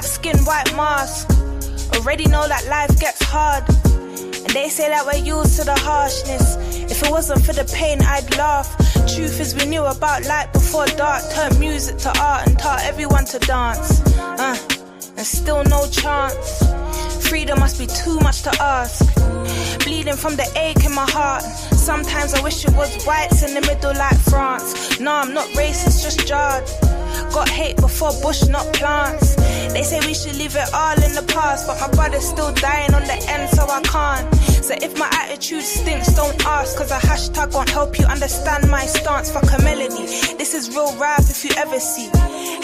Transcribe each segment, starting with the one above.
black skin, white mask. Already know that life gets hard. And they say that we're used to the harshness. If it wasn't for the pain, I'd laugh. Truth is we knew about light before dark. Turned music to art and taught everyone to dance. And still no chance. Freedom must be too much to ask. Bleeding from the ache in my heart. Sometimes I wish it was whites in the middle like France. No, I'm not racist, just jarred. Got hate before bush, not plants. They say we should leave it all in the past, but my brother's still dying on the end, so I can't. So if my attitude stinks, don't ask, cause a hashtag won't help you understand my stance. Fuck a melody, this is real rap if you ever see.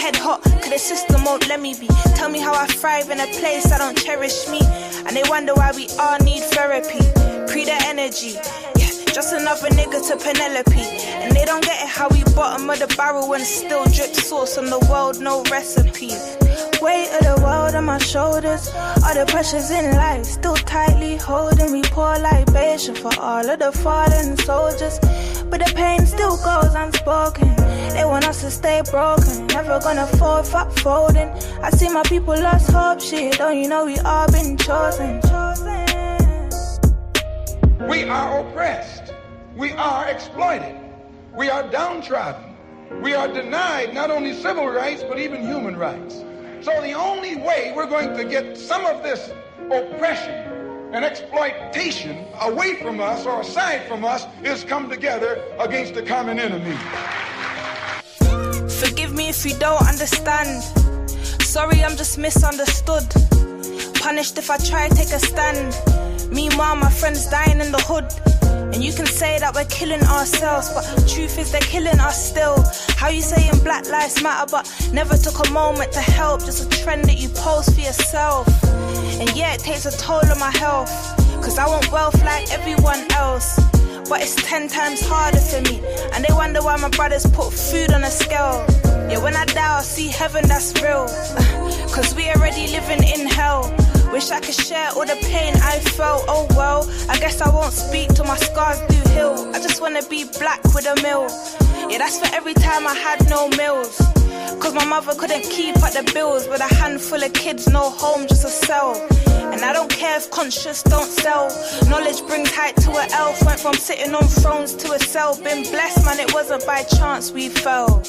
Head hot, cause the system won't let me be. Tell me how I thrive in a place that don't cherish me. And they wonder why we all need therapy. Pre the energy, yeah, just another nigga to Penelope. And they don't get it how we bottom of the barrel and still drip sauce on the world, no recipe. Weight of the world on my shoulders. All the pressures in life still tightly holding. We pour libation for all of the fallen soldiers, but the pain still goes unspoken. They want us to stay broken, never gonna fold, fuck folding. I see my people lost hope, shit, don't you know we all been chosen. We are oppressed, we are exploited, we are downtrodden, we are denied not only civil rights but even human rights. So the only way we're going to get some of this oppression and exploitation away from us or aside from us is come together against the common enemy. Forgive me if you don't understand. Sorry, I'm just misunderstood. Punished if I try to take a stand. Meanwhile, my friends dying in the hood. And you can say that we're killing ourselves, but truth is they're killing us still. How you saying black lives matter, but never took a moment to help. Just a trend that you post for yourself. And yeah, it takes a toll on my health, cause I want wealth like everyone else. But it's 10 times harder for me. And they wonder why my brothers put food on a scale. Yeah, when I die I'll see heaven, that's real. Cause we already living in hell. Wish I could share all the pain I felt. Oh well, I guess I won't speak till my scars do heal. I just wanna be black with a meal. Yeah, that's for every time I had no meals. Cause my mother couldn't keep up the bills. With a handful of kids, no home, just a cell. And I don't care if conscious don't sell. Knowledge brings height to an elf. Went from sitting on thrones to a cell. Been blessed, man, it wasn't by chance we fell.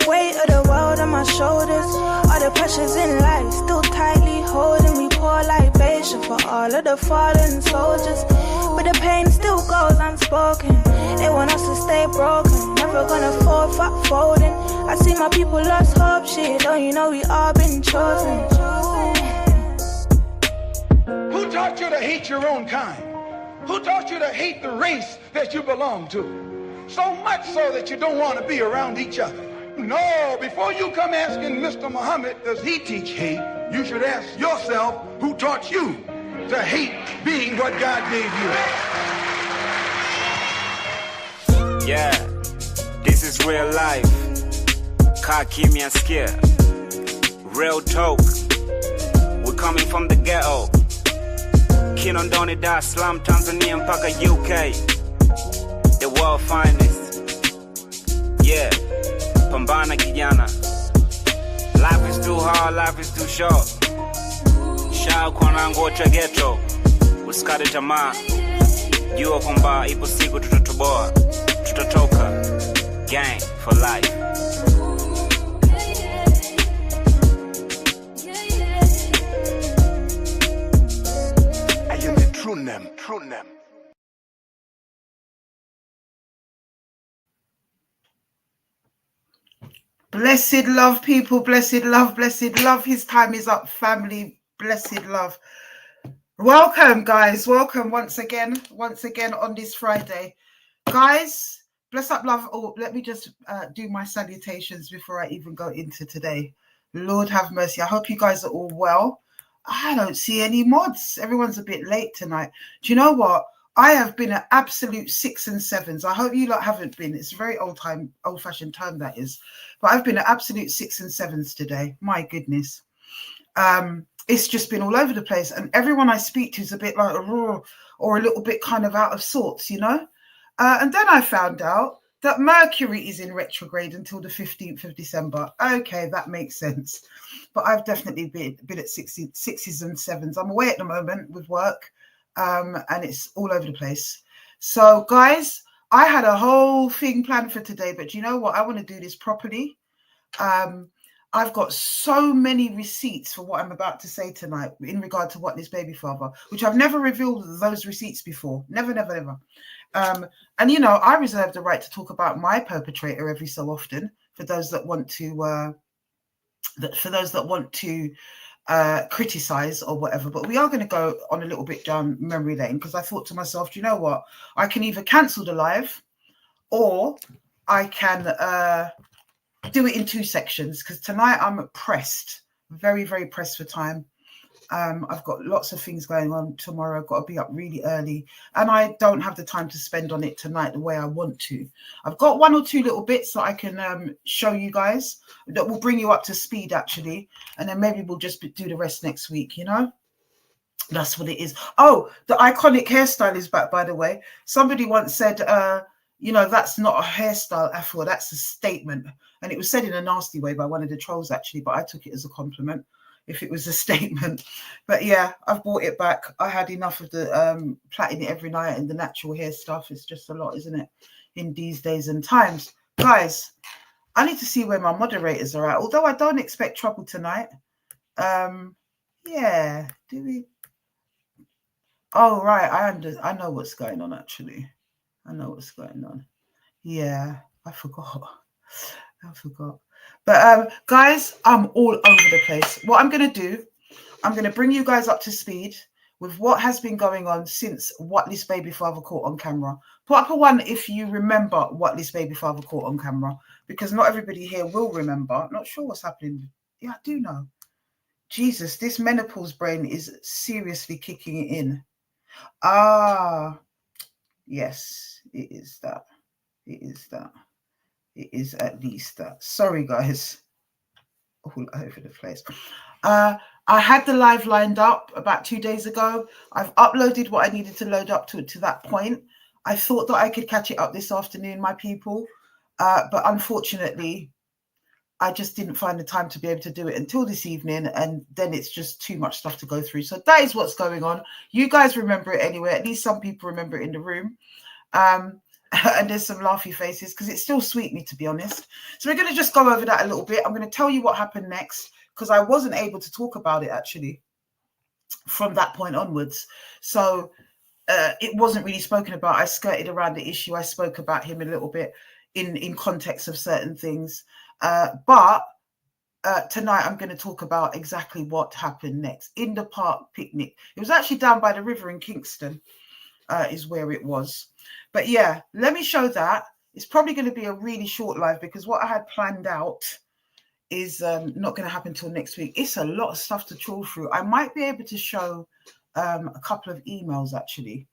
Weight of the world on my shoulders. All the pressures in life still tightly holding. We pour libation for all of the fallen soldiers, but the pain still goes unspoken. They want us to stay broken, never gonna fold, fuck folding. I see my people lost hope, shit, don't you know we all been chosen. Who taught you to hate your own kind? Who taught you to hate the race that you belong to? So much so that you don't want to be around each other. No, before you come asking Mr. Muhammad, does he teach hate? You should ask yourself, who taught you to hate being what God gave you? Yeah, this is real life. Kaa kimya skia. Real talk. We're coming from the ghetto. Kinondoni, Dar es Salaam, Tanzania mpaka UK. The world finest. Yeah, pambana kijana. Life is too hard, life is too short. Shaa kwa nangu cha ghetto. Usikate tamaa. Jua kwamba ipo siku tutatoboa. Tutatoka. Gang for life. I am the true name. Blessed love, people. Blessed love, blessed love. His time is up, family. Blessed love. Welcome, guys. Welcome once again on this Friday. Guys, bless up, love. Oh, let me just do my salutations before I even go into today. Lord have mercy. I hope you guys are all well. I don't see any mods. Everyone's a bit late tonight. Do you know what? I have been an absolute 6 and 7s. I hope you lot haven't been. It's a very old-fashioned term, that is. But I've been an absolute 6 and 7s today. My goodness. It's just been all over the place. And everyone I speak to is a bit like, or a little bit kind of out of sorts, you know? And then I found out that Mercury is in retrograde until the 15th of December. Okay, that makes sense. But I've definitely been at sixes and sevens. I'm away at the moment with work, and it's all over the place. So, guys, I had a whole thing planned for today, but you know what? I want to do this properly. I've got so many receipts for what I'm about to say tonight in regard to what this baby father, which I've never revealed those receipts before. Never. And, you know, I reserve the right to talk about my perpetrator every so often for those that want to, criticize or whatever. But we are going to go on a little bit down memory lane because I thought to myself, do you know what? I can either cancel the live or I can do it in two sections because tonight I'm pressed, very, very pressed for time. I've got lots of things going on tomorrow. I've got to be up really early and I don't have the time to spend on it tonight the way I want to. I've got one or two little bits that I can show you guys that will bring you up to speed actually. And then maybe we'll just do the rest next week, you know? That's what it is. Oh, the iconic hairstyle is back, by the way. Somebody once said, you know, that's not a hairstyle, Afua, that's a statement. And it was said in a nasty way by one of the trolls, actually, but I took it as a compliment if it was a statement. But yeah, I've brought it back. I had enough of the plaiting it every night and the natural hair stuff. It's just a lot, isn't it, in these days and times. Guys, I need to see where my moderators are at, although I don't expect trouble tonight. Yeah, do we? Oh, right, I know what's going on, actually. I know what's going on. Yeah, I forgot. But guys, I'm all over the place. What I'm going to do, I'm going to bring you guys up to speed with what has been going on since what this baby father caught on camera. Put up a one if you remember what this baby father caught on camera, because not everybody here will remember. Not sure what's happening. Yeah, I do know. Jesus, this menopause brain is seriously kicking it in. Ah, yes, it is that. It is that. It is at least that. Sorry, guys. All over the place. I had the live lined up about 2 days ago. I've uploaded what I needed to load up to that point. I thought that I could catch it up this afternoon, my people. But unfortunately, I just didn't find the time to be able to do it until this evening. And then it's just too much stuff to go through. So that is what's going on. You guys remember it anyway. At least some people remember it in the room. And there's some laughy faces because it still sweet me, to be honest. So we're going to just go over that a little bit. I'm going to tell you what happened next because I wasn't able to talk about it actually from that point onwards. So it wasn't really spoken about. I skirted around the issue. I spoke about him a little bit in context of certain things. But tonight I'm going to talk about exactly what happened next in the park picnic. It was actually down by the river in Kingston. Is where it was. But yeah, let me show that. It's probably going to be a really short live because what I had planned out is not going to happen till next week. It's a lot of stuff to trawl through. I might be able to show a couple of emails actually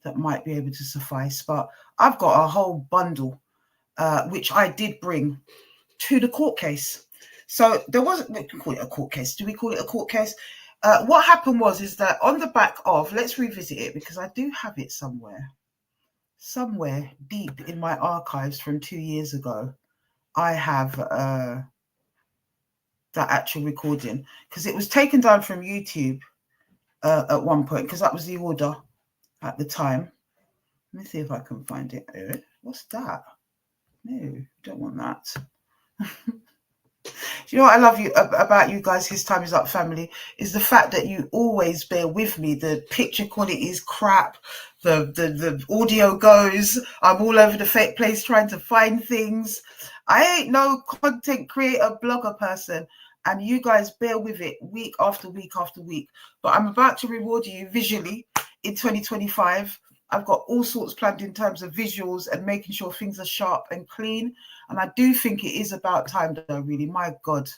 that might be able to suffice, but I've got a whole bundle which I did bring to the court case. So there wasn't, we can call it a court case. Do we call it a court case? What happened is that on the back of, let's revisit it because I do have it somewhere deep in my archives from 2 years ago. I have that actual recording because it was taken down from YouTube at one point because that was the order at the time. Let me see if I can find it. What's that? No, don't want that. Do you know what I love about you guys, His Time Is Up family, is the fact that you always bear with me. The picture quality is crap. The audio goes. I'm all over the place trying to find things. I ain't no content creator, blogger person. And you guys bear with it week after week after week. But I'm about to reward you visually in 2025. I've got all sorts planned in terms of visuals and making sure things are sharp and clean. And I do think it is about time, though, really. My God,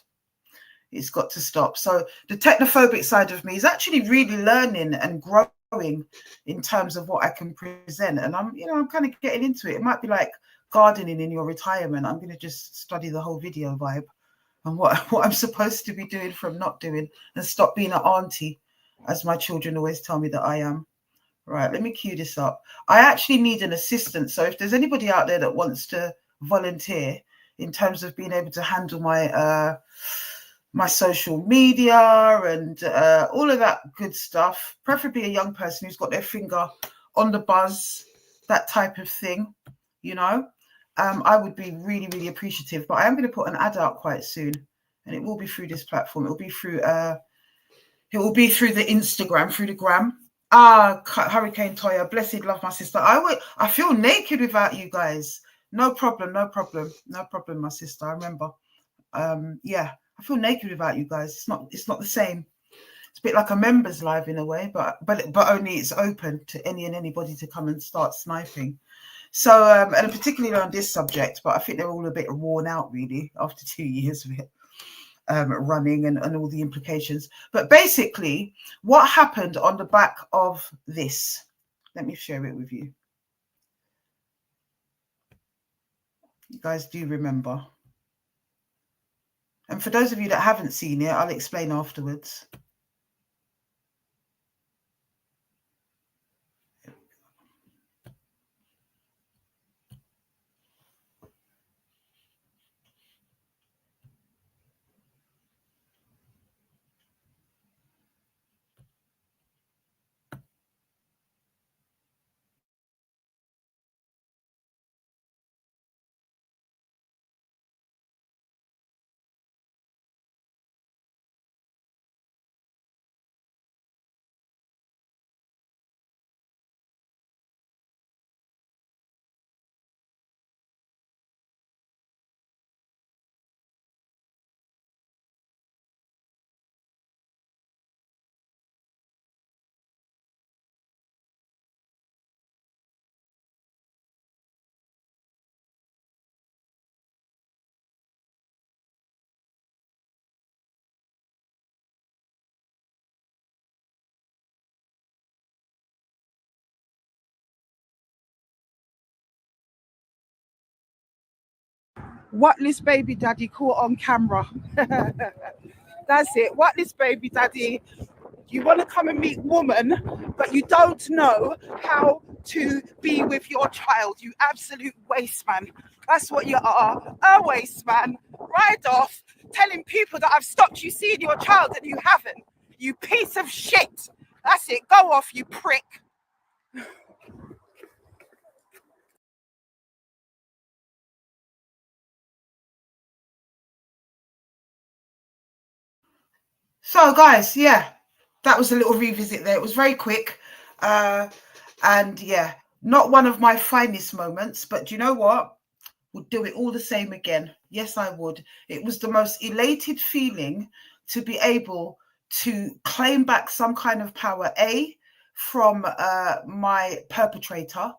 it's got to stop. So the technophobic side of me is actually really learning and growing in terms of what I can present. And I'm kind of getting into it. It might be like gardening in your retirement. I'm going to just study the whole video vibe and what I'm supposed to be doing from not doing and stop being an auntie, as my children always tell me that I am. Right, let me cue this up. I actually need an assistant. So if there's anybody out there that wants to volunteer in terms of being able to handle my my social media and all of that good stuff. Preferably a young person who's got their finger on the buzz, that type of thing, you know. I would be really, really appreciative. But I am going to put an ad out quite soon, and it will be through this platform. It will be through the Instagram, through the gram. Hurricane Toya, blessed love, my sister. I feel naked without you guys. No problem, my sister. I remember. Yeah, I feel naked without you guys. It's not the same. It's a bit like a members live in a way, but only it's open to any and anybody to come and start sniping. So and particularly on this subject, but I think they're all a bit worn out really after 2 years of it running and all the implications. But basically, what happened on the back of this? Let me share it with you. You guys do remember. And for those of you that haven't seen it, I'll explain afterwards. What this baby daddy caught on camera. That's it. What this baby daddy. You want to come and meet woman, but you don't know how to be with your child. You absolute waste man. That's what you are. A waste man. Right off telling people that I've stopped you seeing your child and you haven't. You piece of shit. That's it. Go off, you prick. So, guys, yeah, that was a little revisit there. It was very quick. And, yeah, not one of my finest moments. But do you know what? Would do it all the same again. Yes, I would. It was the most elated feeling to be able to claim back some kind of power, A, from my perpetrator,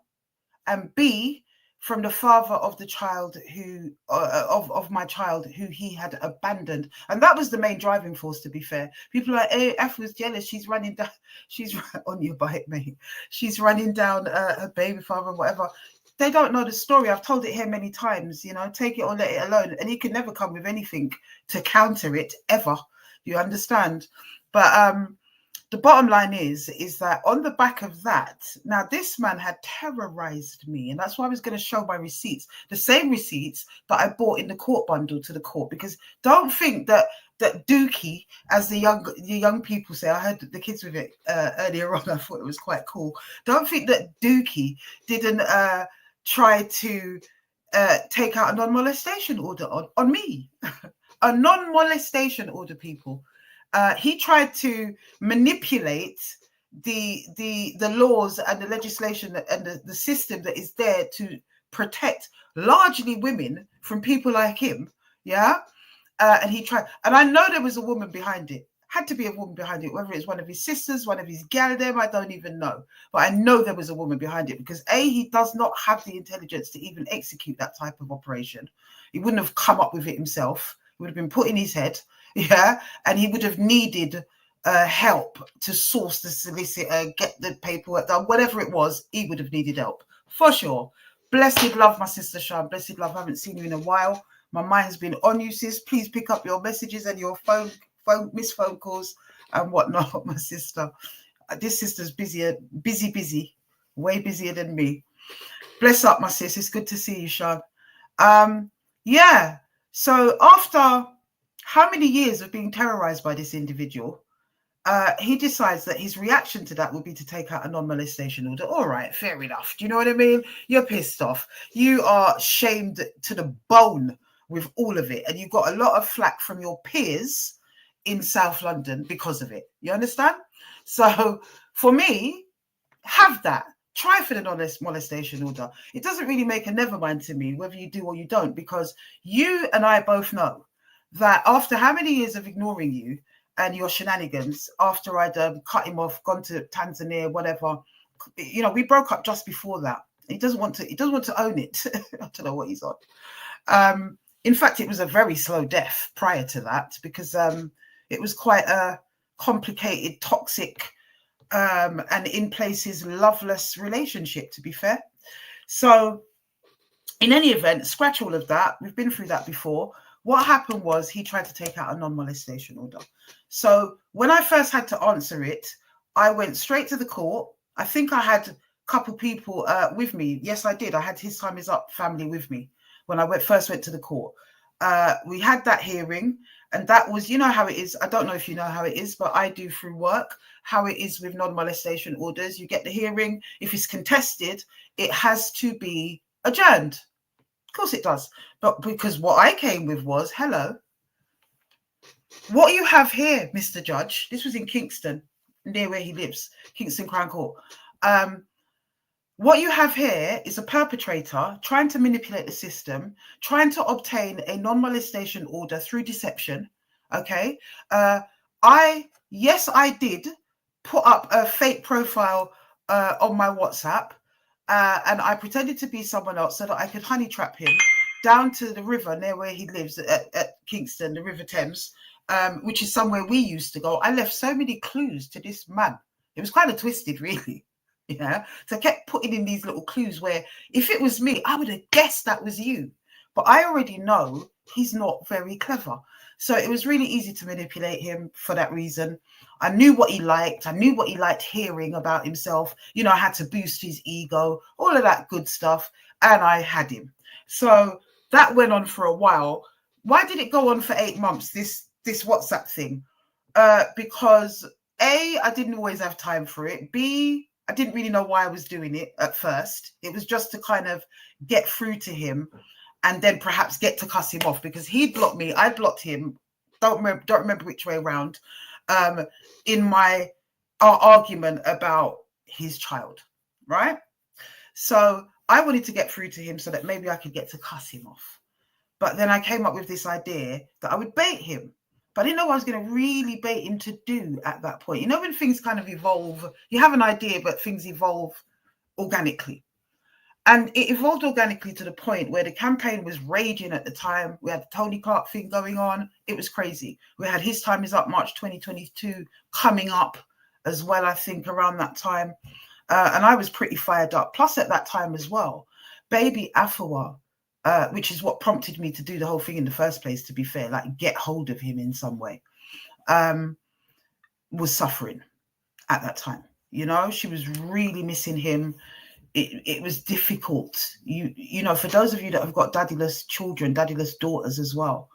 and B, from the father of the child who of my child who he had abandoned. And that was the main driving force, to be fair. People are like, hey, Afua's jealous, she's running down, she's on your bike, mate, she's running down her baby father and whatever. They don't know the story. I've told it here many times, you know, take it or let it alone. And he can never come with anything to counter it, ever. You understand? But the bottom line is that on the back of that, now this man had terrorized me, and that's why I was going to show my receipts, the same receipts that I bought in the court bundle to the court. Because don't think that Dookie, as the young people say, I heard the kids with it earlier on, I thought it was quite cool. Don't think that Dookie didn't try to take out a non-molestation order on me. A non-molestation order, people. He tried to manipulate the laws and the legislation and the system that is there to protect largely women from people like him. Yeah. And he tried, and I know there was a woman behind it. Had to be a woman behind it, whether it's one of his sisters, one of his gal them, I don't even know. But I know there was a woman behind it because A, he does not have the intelligence to even execute that type of operation. He wouldn't have come up with it himself. It would have been put in his head. Yeah, and he would have needed help to source the solicitor, get the paperwork done, whatever it was. He would have needed help for sure. Blessed love, my sister Sean. Blessed love. I haven't seen you in a while. My mind has been on you, sis. Please pick up your messages and your missed phone calls and whatnot, my sister. This sister's busy, way busier than me. Bless up, my sis. It's good to see you, Sean. Yeah. So after how many years of being terrorized by this individual, he decides that his reaction to that would be to take out a non-molestation order. All right, fair enough. Do you know what I mean? You're pissed off. You are shamed to the bone with all of it. And you got a lot of flack from your peers in South London because of it. You understand? So for me, have that. Try for the non-molestation order. It doesn't really make a never mind to me whether you do or you don't, because you and I both know that after how many years of ignoring you and your shenanigans, after I'd cut him off, gone to Tanzania, whatever, you know, we broke up just before that. He doesn't want to own it. I don't know what he's on. In fact, it was a very slow death prior to that, because it was quite a complicated, toxic, and in places loveless relationship, to be fair. So in any event, scratch all of that. We've been through that before. What happened was he tried to take out a non-molestation order. So when I first had to answer it, I went straight to the court. I think I had a couple people with me. Yes, I did. I had His Time Is Up family with me when I first went to the court. We had that hearing, and that was, you know how it is. I don't know if you know how it is, but I do through work, how it is with non-molestation orders. You get the hearing. If it's contested, it has to be adjourned. Of course it does. But because what I came with was, hello, what you have here, Mr. Judge, this was in Kingston, near where he lives, Kingston Crown Court. What you have here is a perpetrator trying to manipulate the system, trying to obtain a non-molestation order through deception. Okay. I did put up a fake profile on my WhatsApp, and I pretended to be someone else so that I could honey trap him down to the river near where he lives at Kingston, the River Thames, which is somewhere we used to go. I left so many clues to this man. It was kind of twisted, really. Yeah. So I kept putting in these little clues where if it was me, I would have guessed that was you. But I already know he's not very clever. So it was really easy to manipulate him for that reason. I knew what he liked. I knew what he liked hearing about himself. You know, I had to boost his ego, all of that good stuff. And I had him. So that went on for a while. Why did it go on for 8 months, this WhatsApp thing? Because A, I didn't always have time for it. B, I didn't really know why I was doing it at first. It was just to kind of get through to him and then perhaps get to cuss him off, because he blocked me. I blocked him. Don't remember which way around, in my argument about his child, right? So I wanted to get through to him so that maybe I could get to cuss him off. But then I came up with this idea that I would bait him. But I didn't know what I was going to really bait him to do at that point. You know, when things kind of evolve, you have an idea, but things evolve organically. And it evolved organically to the point where the campaign was raging at the time. We had the Tony Clark thing going on. It was crazy. We had His Time Is Up March 2022 coming up as well, I think, around that time. And I was pretty fired up. Plus, at that time as well, baby Afua, which is what prompted me to do the whole thing in the first place, to be fair, like get hold of him in some way, was suffering at that time. You know, she was really missing him. It was difficult. You know, for those of you that have got daddyless children, daddyless daughters as well,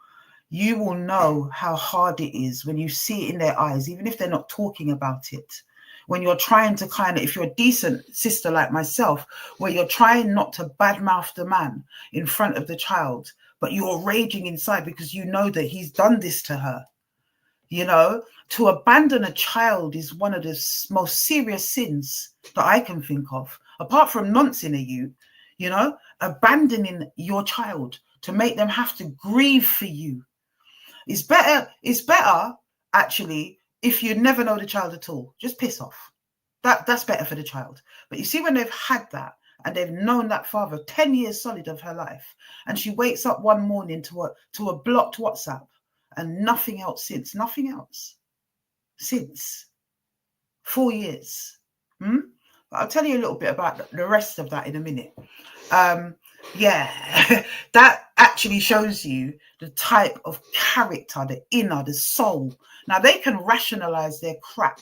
you will know how hard it is when you see it in their eyes, even if they're not talking about it. When you're trying to kind of, if you're a decent sister like myself, where you're trying not to badmouth the man in front of the child, but you're raging inside because you know that he's done this to her. You know, to abandon a child is one of the most serious sins that I can think of, apart from noncing a youth, you know, abandoning your child to make them have to grieve for you. It's better actually, if you never know the child at all, just piss off. That's better for the child. But you see, when they've had that and they've known that father 10 years solid of her life, and she wakes up one morning to a blocked WhatsApp and nothing else since 4 years. But I'll tell you a little bit about the rest of that in a minute. Yeah, that actually shows you the type of character, the inner, the soul. Now, they can rationalize their crap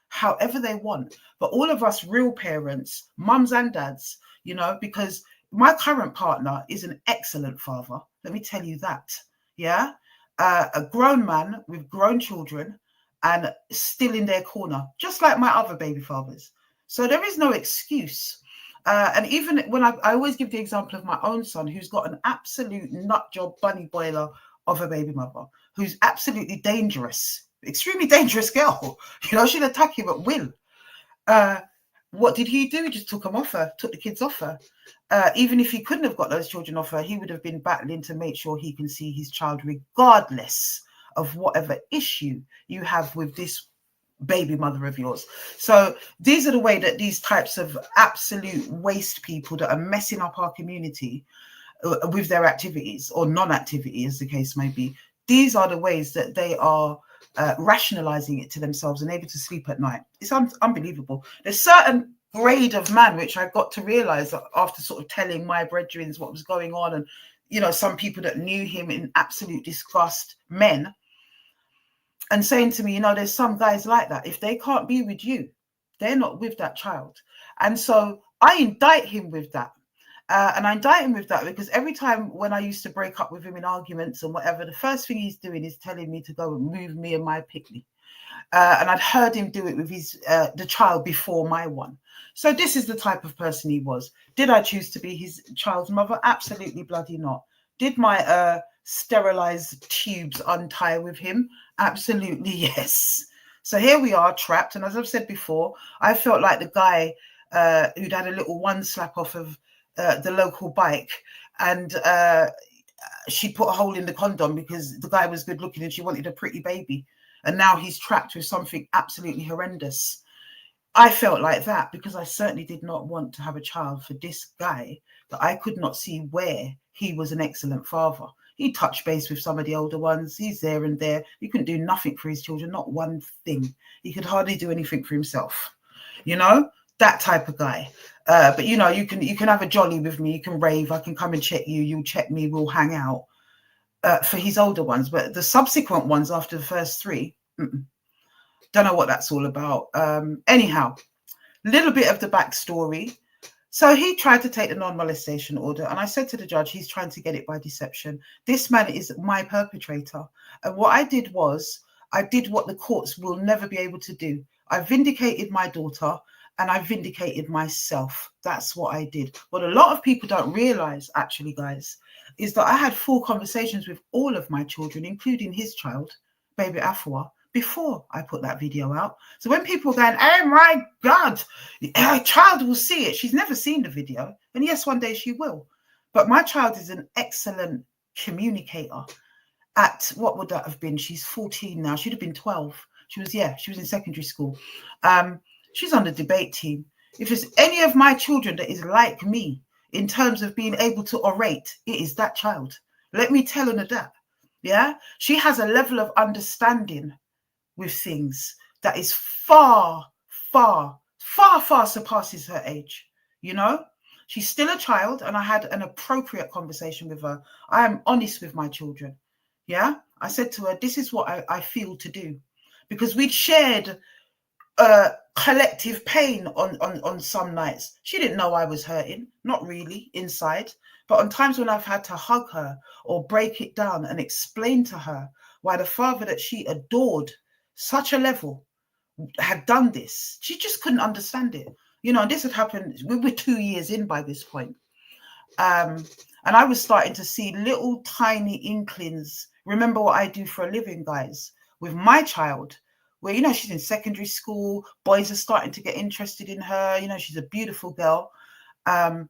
however they want, but all of us real parents, mums and dads, you know, because My current partner is an excellent father. Let me tell you that. Yeah. A grown man with grown children and still in their corner, just like my other baby fathers. So there is no excuse. And even when I always give the example of my own son, who's got an absolute nut job bunny boiler of a baby mother, who's absolutely dangerous, extremely dangerous girl. You know, she'll attack him at will. What did he do? He just took them off her, took the kids off her. Even if he couldn't have got those children off her, he would have been battling to make sure he can see his child, regardless of whatever issue you have with this baby mother of yours. So these are the way that these types of absolute waste people that are messing up our community with their activities or non-activity, as the case may be, these are the ways that they are rationalizing it to themselves and able to sleep at night. It's unbelievable. There's certain grade of man which I got to realize after sort of telling my brethren what was going on, and you know, some people that knew him in absolute disgust, men, and saying to me, you know, there's some guys like that. If they can't be with you, they're not with that child. And so I indict him with that. And I indict him with that because every time when I used to break up with him in arguments and whatever, the first thing he's doing is telling me to go and move me and my picnic. And I'd heard him do it with his the child before my one. So this is the type of person he was. Did I choose to be his child's mother? Absolutely bloody not. Did my sterilized tubes untie with him? Absolutely yes. So here we are trapped. And as I've said before, I felt like the guy who'd had a little one slap off of the local bike, and she put a hole in the condom because the guy was good looking and she wanted a pretty baby. And now he's trapped with something absolutely horrendous. I felt like that because I certainly did not want to have a child for this guy that I could not see where he was an excellent father. He touched base with some of the older ones. He's there and there. He couldn't do nothing for his children, not one thing. He could hardly do anything for himself. You know, that type of guy. But you know, you can have a jolly with me. You can rave. I can come and check you. You'll check me. We'll hang out. For his older ones, but the subsequent ones after the first three, don't know what that's all about. Anyhow, little bit of the backstory. So he tried to take the non-molestation order, and I said to the judge, he's trying to get it by deception. This man is my perpetrator. And what I did was, I did what the courts will never be able to do. I vindicated my daughter and I vindicated myself. That's what I did. What a lot of people don't realize, actually, guys, is that I had full conversations with all of my children, including his child, baby Afua, before I put that video out. So when people are going, oh my God, our child will see it. She's never seen the video. And yes, one day she will. But my child is an excellent communicator. At what would that have been? She's 14 now. She'd have been 12. She was in secondary school. She's on the debate team. If there's any of my children that is like me in terms of being able to orate, it is that child. Let me tell her that. Yeah, she has a level of understanding with things that is far surpasses her age. You know, she's still a child, and I had an appropriate conversation with her. I am honest with my children. Yeah, I said to her, this is what I feel to do, because we'd shared collective pain on some nights. She didn't know I was hurting, not really inside, but on times when I've had to hug her or break it down and explain to her why the father that she adored such a level had done this, she just couldn't understand it. You know, this had happened, we were 2 years in by this point. And I was starting to see little tiny inklings. Remember what I do for a living, guys, with my child, where, you know, she's in secondary school, boys are starting to get interested in her, you know, she's a beautiful girl. And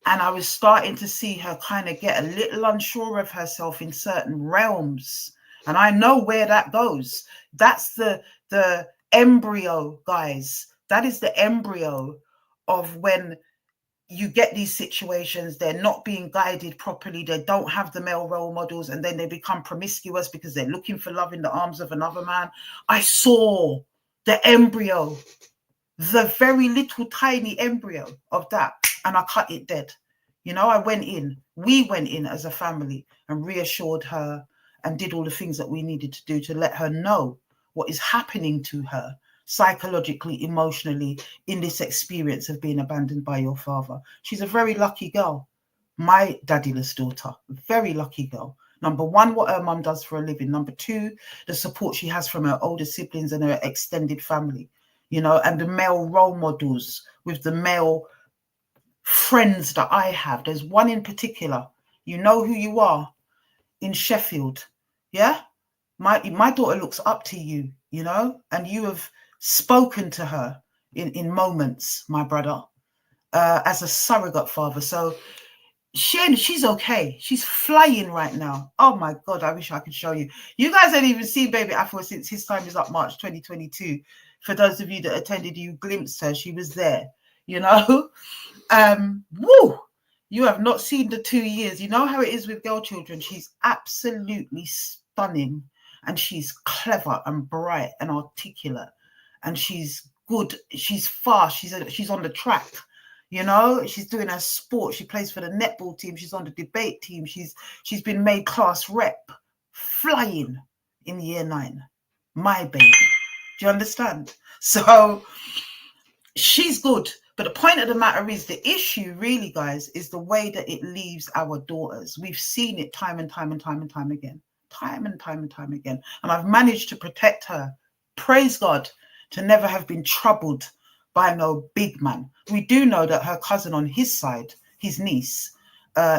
I was starting to see her kind of get a little unsure of herself in certain realms. And I know where that goes. That's the embryo, guys. That is the embryo of when you get these situations, they're not being guided properly, they don't have the male role models, and then they become promiscuous because they're looking for love in the arms of another man. I saw the embryo, the very little tiny embryo of that, and I cut it dead. You know, we went in as a family and reassured her and did all the things that we needed to do to let her know what is happening to her psychologically, emotionally, in this experience of being abandoned by your father. She's a very lucky girl. my daddyless daughter. Very lucky girl. Number one, what her mum does for a living. Number two, the support she has from her older siblings and her extended family, you know, and the male role models with the male friends that I have. There's one in particular, you know who you are, in Sheffield. Yeah? My daughter looks up to you, you know, and you have spoken to her in moments, my brother, as a surrogate father. So she's okay. She's flying right now. Oh my God, I wish I could show you. You guys ain't even seen baby Afua since his time is up March 2022. For those of you that attended, you glimpsed her. She was there, you know. Woo! You have not seen the 2 years. You know how it is with girl children. She's absolutely stunning, and she's clever and bright and articulate, and she's good. She's fast. She's on the track. You know, she's doing her sport. She plays for the netball team. She's on the debate team. She's been made class rep, flying in year 9. My baby. Do you understand? So she's good. But the point of the matter is, the issue really, guys, is the way that it leaves our daughters. We've seen it time and time and time and time again. Time and time and time again. And I've managed to protect her. Praise God, to never have been troubled by no big man. We do know that her cousin on his side, his niece,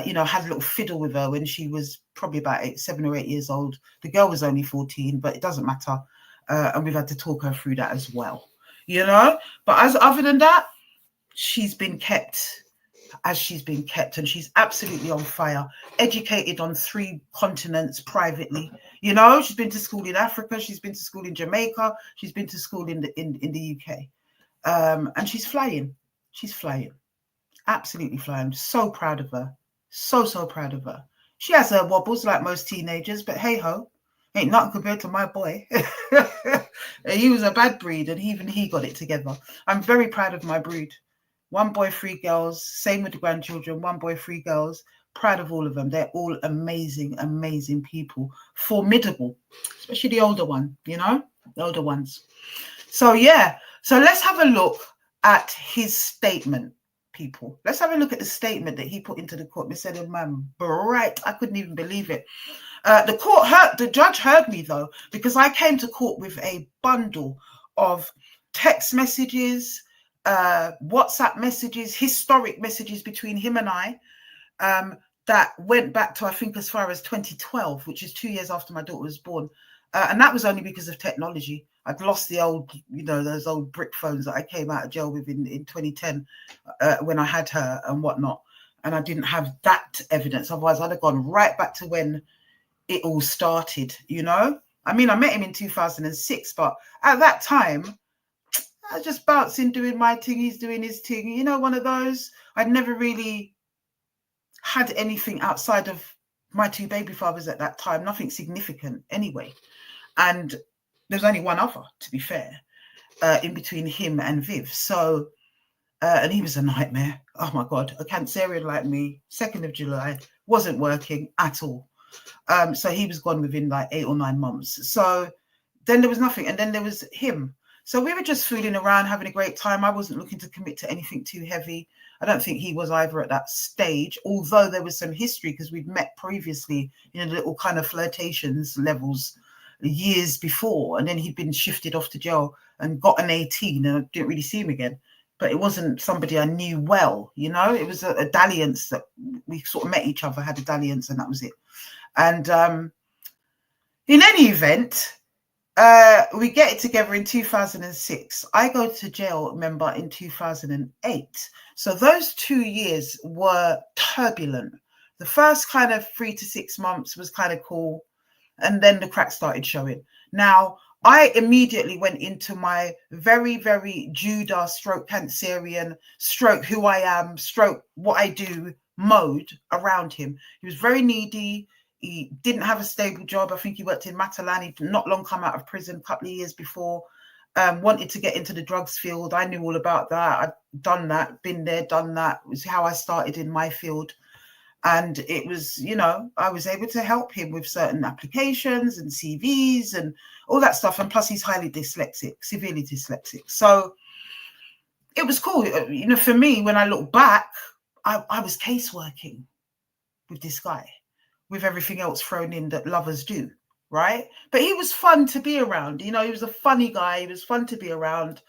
you know, had a little fiddle with her when she was probably about 7 or 8 years old. The girl was only 14, but it doesn't matter. And we've had to talk her through that as well, you know. But other than that, she's been kept as she's been kept, and she's absolutely on fire. Educated on 3 continents privately, you know. She's been to school in Africa, she's been to school in Jamaica, she's been to school in the UK. And she's flying. She's flying. Absolutely flying. I'm so proud of her. So proud of her. She has her wobbles like most teenagers, but hey ho, ain't nothing compared to my boy. He was a bad breed, and even he got it together. I'm very proud of my brood. 1 boy, 3 girls. Same with the grandchildren. 1 boy, 3 girls. Proud of all of them. They're all amazing, amazing people. Formidable, especially the older one, you know, the older ones. So yeah. So let's have a look at his statement, people. Let's have a look at the statement that he put into the court. They said, man, bright. I couldn't even believe it. The judge heard me though, because I came to court with a bundle of text messages, WhatsApp messages, historic messages between him and I, that went back to, I think, as far as 2012, which is 2 years after my daughter was born. And that was only because of technology. I'd lost the old, you know, those old brick phones that I came out of jail with in 2010 when I had her and whatnot. And I didn't have that evidence. Otherwise, I'd have gone right back to when it all started, you know. I mean, I met him in 2006, but at that time, I was just bouncing, doing my thing. He's doing his thing. You know, one of those. I'd never really had anything outside of my 2 baby fathers at that time. Nothing significant anyway. And there's only one other, to be fair, in between him and Viv. So, and he was a nightmare. Oh my God, a Cancerian like me, 2nd of July, wasn't working at all. So he was gone within like 8 or 9 months. So then there was nothing. And then there was him. So we were just fooling around, having a great time. I wasn't looking to commit to anything too heavy. I don't think he was either at that stage, although there was some history because we'd met previously in a little kind of flirtations levels years before, and then he'd been shifted off to jail and got an 18, and I didn't really see him again. But it wasn't somebody I knew well, you know. It was a dalliance that we sort of met each other, had a dalliance, and that was it. And in any event, we get it together in 2006. I go to jail, remember, in 2008. So those 2 years were turbulent. The first kind of 3 to 6 months was kind of cool. And then the cracks started showing. Now, I immediately went into my very, very Judah stroke Cancerian stroke who I am stroke what I do mode around him. He was very needy. He didn't have a stable job. I think he worked in Matalan. He'd not long come out of prison, a couple of years before. Wanted to get into the drugs field. I knew all about that. I'd done that, been there, done that. It was how I started in my field. And it was, you know, I was able to help him with certain applications and CVs and all that stuff. And plus he's highly dyslexic, severely dyslexic. So it was cool. You know, for me, when I look back, I was caseworking. with this guy, with everything else thrown in that lovers do, right? But he was fun to be around. You know, he was a funny guy. He was fun to be around.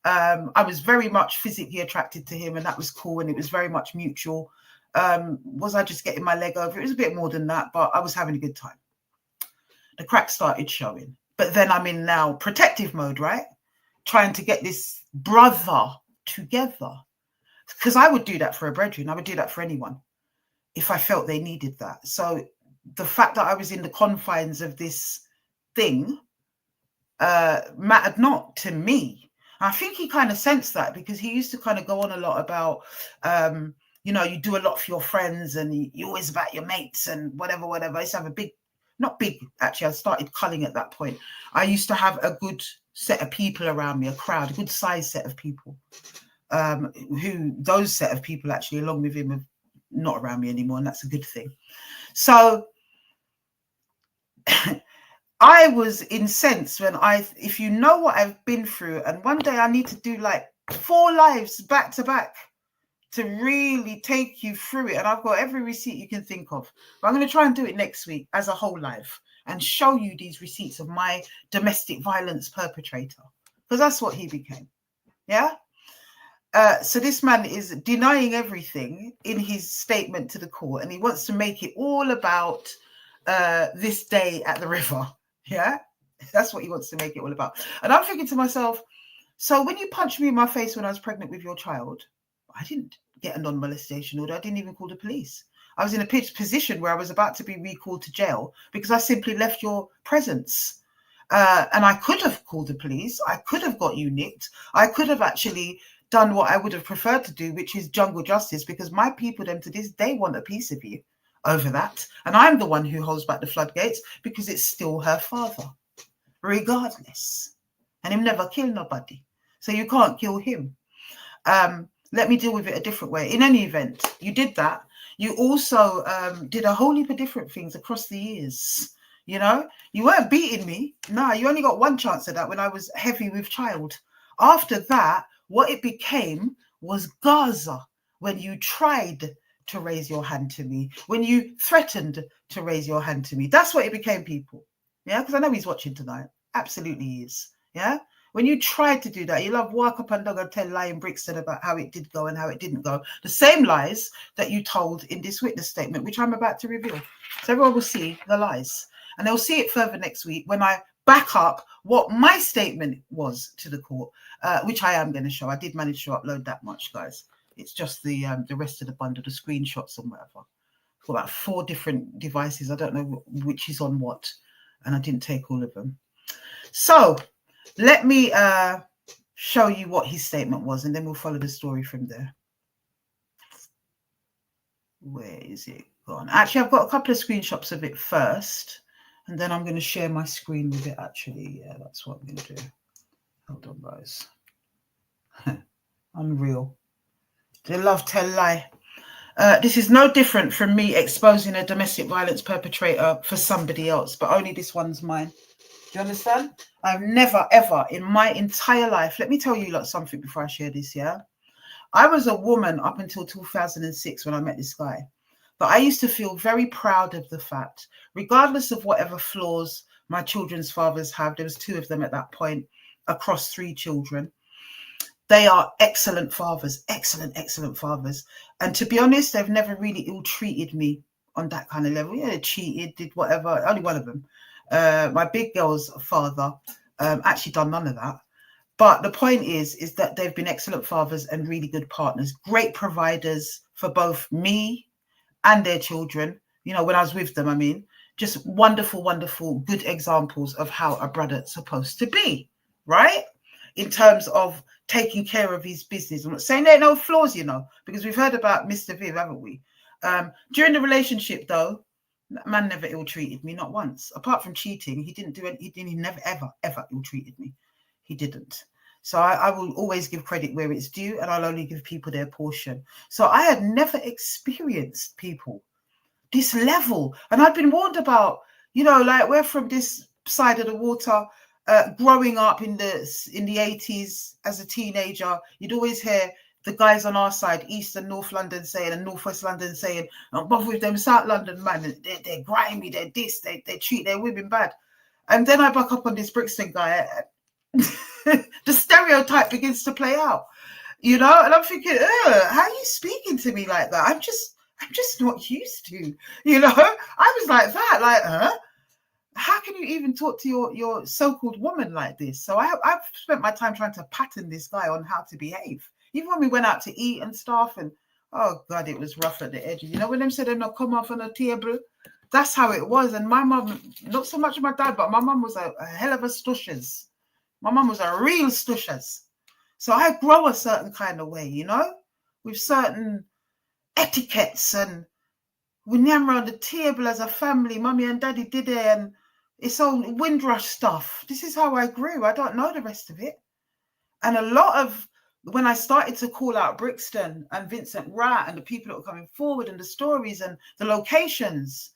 I was very much physically attracted to him, and that was cool, and it was very much mutual. Was I just getting my leg over? It was a bit more than that, but I was having a good time. The cracks started showing. But then I'm in now protective mode, right? Trying to get this brother together. Because I would do that for a brethren. I would do that for anyone if I felt they needed that. So the fact that I was in the confines of this thing mattered not to me. I think he kind of sensed that, because he used to kind of go on a lot about, you know, you do a lot for your friends and you always about your mates and whatever. I used to have a big, not big, actually, I started culling at that point. I used to have a good set of people around me, a crowd, a good size set of people. Who those set of people actually, along with him, are not around me anymore, and that's a good thing. So I was incensed when if you know what I've been through, and one day I need to do like 4 lives back to back to really take you through it, and I've got every receipt you can think of. But I'm going to try and do it next week as a whole live and show you these receipts of my domestic violence perpetrator, because that's what he became. Yeah. So this man is denying everything in his statement to the court, and he wants to make it all about this day at the river. Yeah, that's what he wants to make it all about. And I'm thinking to myself, so when you punched me in my face when I was pregnant with your child, I didn't get a non-molestation order. I didn't even call the police. I was in a position where I was about to be recalled to jail because I simply left your presence. And I could have called the police. I could have got you nicked. I could have actually done what I would have preferred to do, which is jungle justice, because my people, them to this day, want a piece of you over that. And I'm the one who holds back the floodgates because it's still her father, regardless. And him never kill nobody. So you can't kill him. Let me deal with it a different way. In any event, you did that. You also did a whole heap of different things across the years. You know, you weren't beating me. No, you only got one chance at that when I was heavy with child. After that, what it became was Gaza, when you tried to raise your hand to me, when you threatened to raise your hand to me. That's what it became, people. Yeah, because I know he's watching tonight. Absolutely he is. Yeah, when you tried to do that, you'll have walk up and dog and tell lie in Brixton about how it did go and how it didn't go. The same lies that you told in this witness statement, which I'm about to reveal. So everyone will see the lies. And they'll see it further next week when I back up what my statement was to the court, which I am going to show. I did manage to upload that much, guys. It's just the rest of the bundle, the screenshots and whatever. I've got about 4 different devices. I don't know which is on what, and I didn't take all of them. So let me show you what his statement was, and then we'll follow the story from there. Where is it gone? Actually, I've got a couple of screenshots of it first, and then I'm going to share my screen with it, actually. Yeah, that's what I'm going to do. Hold on, guys. Unreal. They love tell lie. This is no different from me exposing a domestic violence perpetrator for somebody else, but only this one's mine. Do you understand? I've never, ever in my entire life, let me tell you lot something before I share this, yeah? I was a woman up until 2006 when I met this guy. But I used to feel very proud of the fact, regardless of whatever flaws my children's fathers have, there was 2 of them at that point, across 3 children. They are excellent fathers, excellent fathers. And to be honest, they've never really ill-treated me on that kind of level. Yeah, they cheated, did whatever, only one of them. My big girl's father actually done none of that. But the point is that they've been excellent fathers and really good partners, great providers for both me and their children. You know, when I was with them, I mean, just wonderful, good examples of how a brother's supposed to be, right? In terms of taking care of his business. I'm not saying there are no flaws, you know, because we've heard about Mr. Viv, haven't we? During the relationship, though, that man never ill-treated me, not once. Apart from cheating, he never, ever ill-treated me. He didn't. So I will always give credit where it's due, and I'll only give people their portion. So I had never experienced people this level. And I'd been warned about, you know, like we're from this side of the water, growing up in the 80s as a teenager, you'd always hear the guys on our side, East and North London saying, and North West London saying, I'm bother with them South London, man. They're grimy, they're this, they treat their women bad. And then I back up on this Brixton guy. The stereotype begins to play out, you know, and I'm thinking, how are you speaking to me like that? I'm just not used to, you know. I was like that, like, how can you even talk to your so-called woman like this? So I've spent my time trying to pattern this guy on how to behave. Even when we went out to eat and stuff, and oh God, it was rough at the edges. You know, when them said they're not come off on a table, that's how it was. And my mum, not so much my dad, but my mum was a hell of a stushers. My mum was a real stushers. So I grow a certain kind of way, you know, with certain etiquettes, and we nyam around the table as a family. Mummy and daddy did it, and it's all Windrush stuff. This is how I grew. I don't know the rest of it. And a lot of when I started to call out Brixton and Vincent Rat and the people that were coming forward and the stories and the locations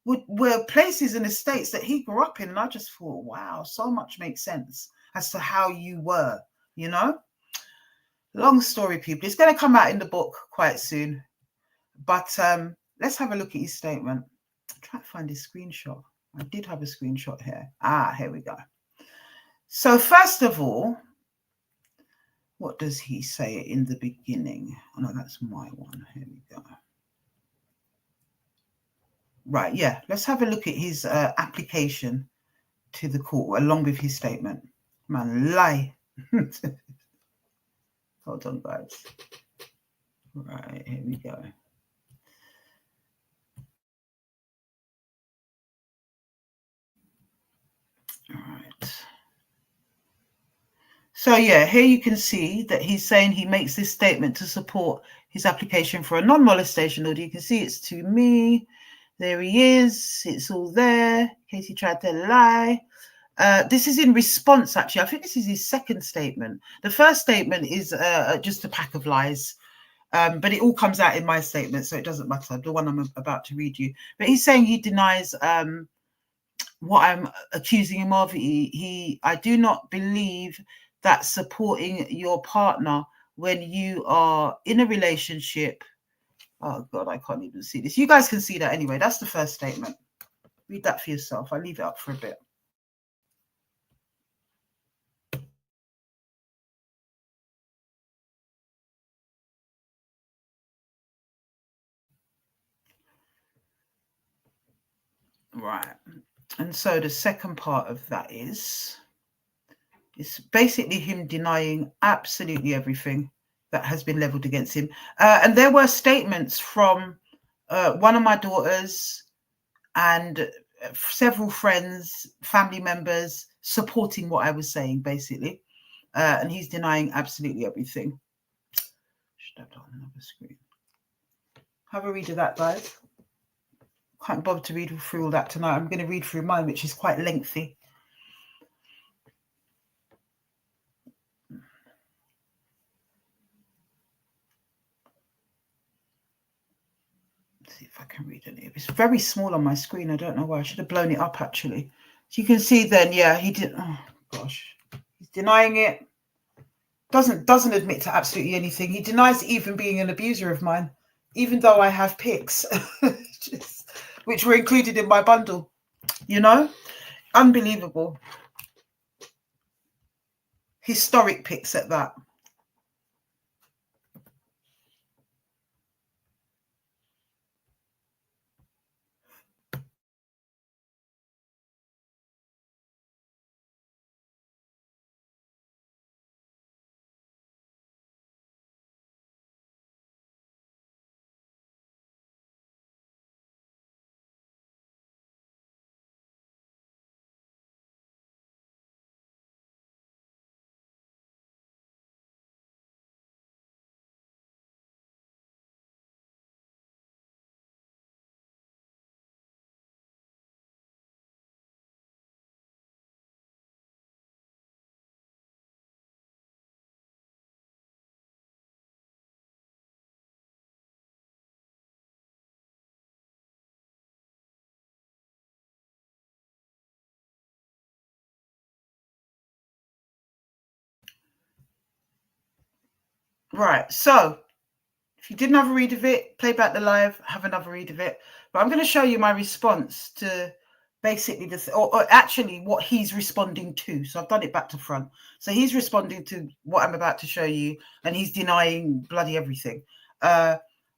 were places in the States that he grew up in. And I just thought, wow, so much makes sense as to how you were, you know? Long story, people. It's going to come out in the book quite soon. But let's have a look at his statement. I'm trying to find his screenshot. I did have a screenshot here. Here we go. So first of all, what does he say in the beginning? Oh, no, that's my one. Here we go. Right, yeah. Let's have a look at his application to the court along with his statement. Man, lie. Hold on, guys. Right, here we go. All right. So, yeah, here you can see that he's saying he makes this statement to support his application for a non-molestation order. You can see it's to me. There he is. It's all there in case he tried to lie. This is in response, actually. I think this is his second statement. The first statement is just a pack of lies. But it all comes out in my statement, so it doesn't matter, the one I'm about to read you. But he's saying he denies what I'm accusing him of. I do not believe that supporting your partner when you are in a relationship. Oh God, I can't even see this. You guys can see that anyway. That's the first statement. Read that for yourself. I'll leave it up for a bit. Right. And so the second part of that is it's basically him denying absolutely everything that has been leveled against him. And there were statements from one of my daughters and several friends, family members supporting what I was saying, basically. And he's denying absolutely everything. Should have done another screen. Have a read of that, guys. Can't bother to read through all that tonight. I'm going to read through mine, which is quite lengthy. See if I can read it. It's very small on my screen. I don't know why. I should have blown it up, actually. So you can see then, yeah, he did. Oh, gosh. He's denying it. Doesn't admit to absolutely anything. He denies even being an abuser of mine, even though I have pics, which were included in my bundle. You know? Unbelievable. Historic pics at that. Right. So if you didn't have a read of it, play back the live, have another read of it. But I'm going to show you my response to basically this, or actually what he's responding to. So I've done it back to front. So he's responding to what I'm about to show you, and he's denying bloody everything.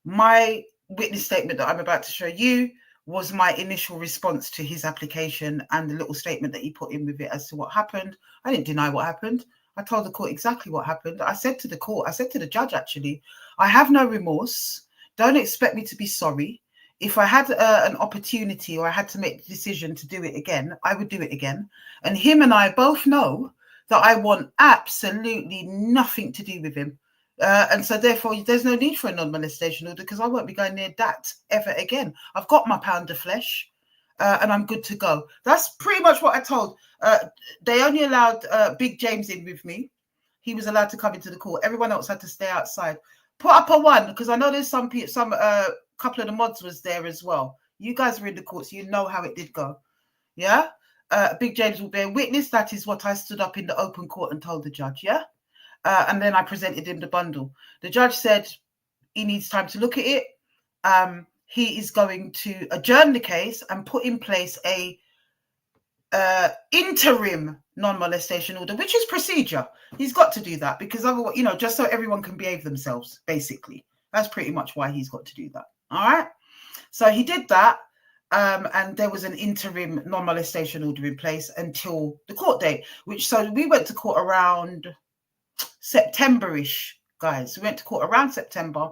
My witness statement that I'm about to show you was my initial response to his application and the little statement that he put in with it as to what happened. I didn't deny what happened. I told the court exactly what happened. I said to the court, I said to the judge, actually, I have no remorse. Don't expect me to be sorry. If I had an opportunity or I had to make the decision to do it again, I would do it again. And him and I both know that I want absolutely nothing to do with him. And so therefore, there's no need for a non-molestation order because I won't be going near that ever again. I've got my pound of flesh and I'm good to go. That's pretty much what I told. They only allowed Big James in with me. He was allowed to come into the court. Everyone else had to stay outside. Put up a one because I know there's some couple of the mods was there as well. You guys were in the court, so you know how it did go. Yeah. Big James will bear witness. That is what I stood up in the open court and told the judge. Yeah. And then I presented him the bundle. The judge said he needs time to look at it. He is going to adjourn the case and put in place a interim non-molestation order, which is procedure. He's got to do that because otherwise, just so everyone can behave themselves, basically. That's pretty much why he's got to do that. All right. So he did that. And there was an interim non-molestation order in place until the court date, so we went to court around September-ish, guys. We went to court around September.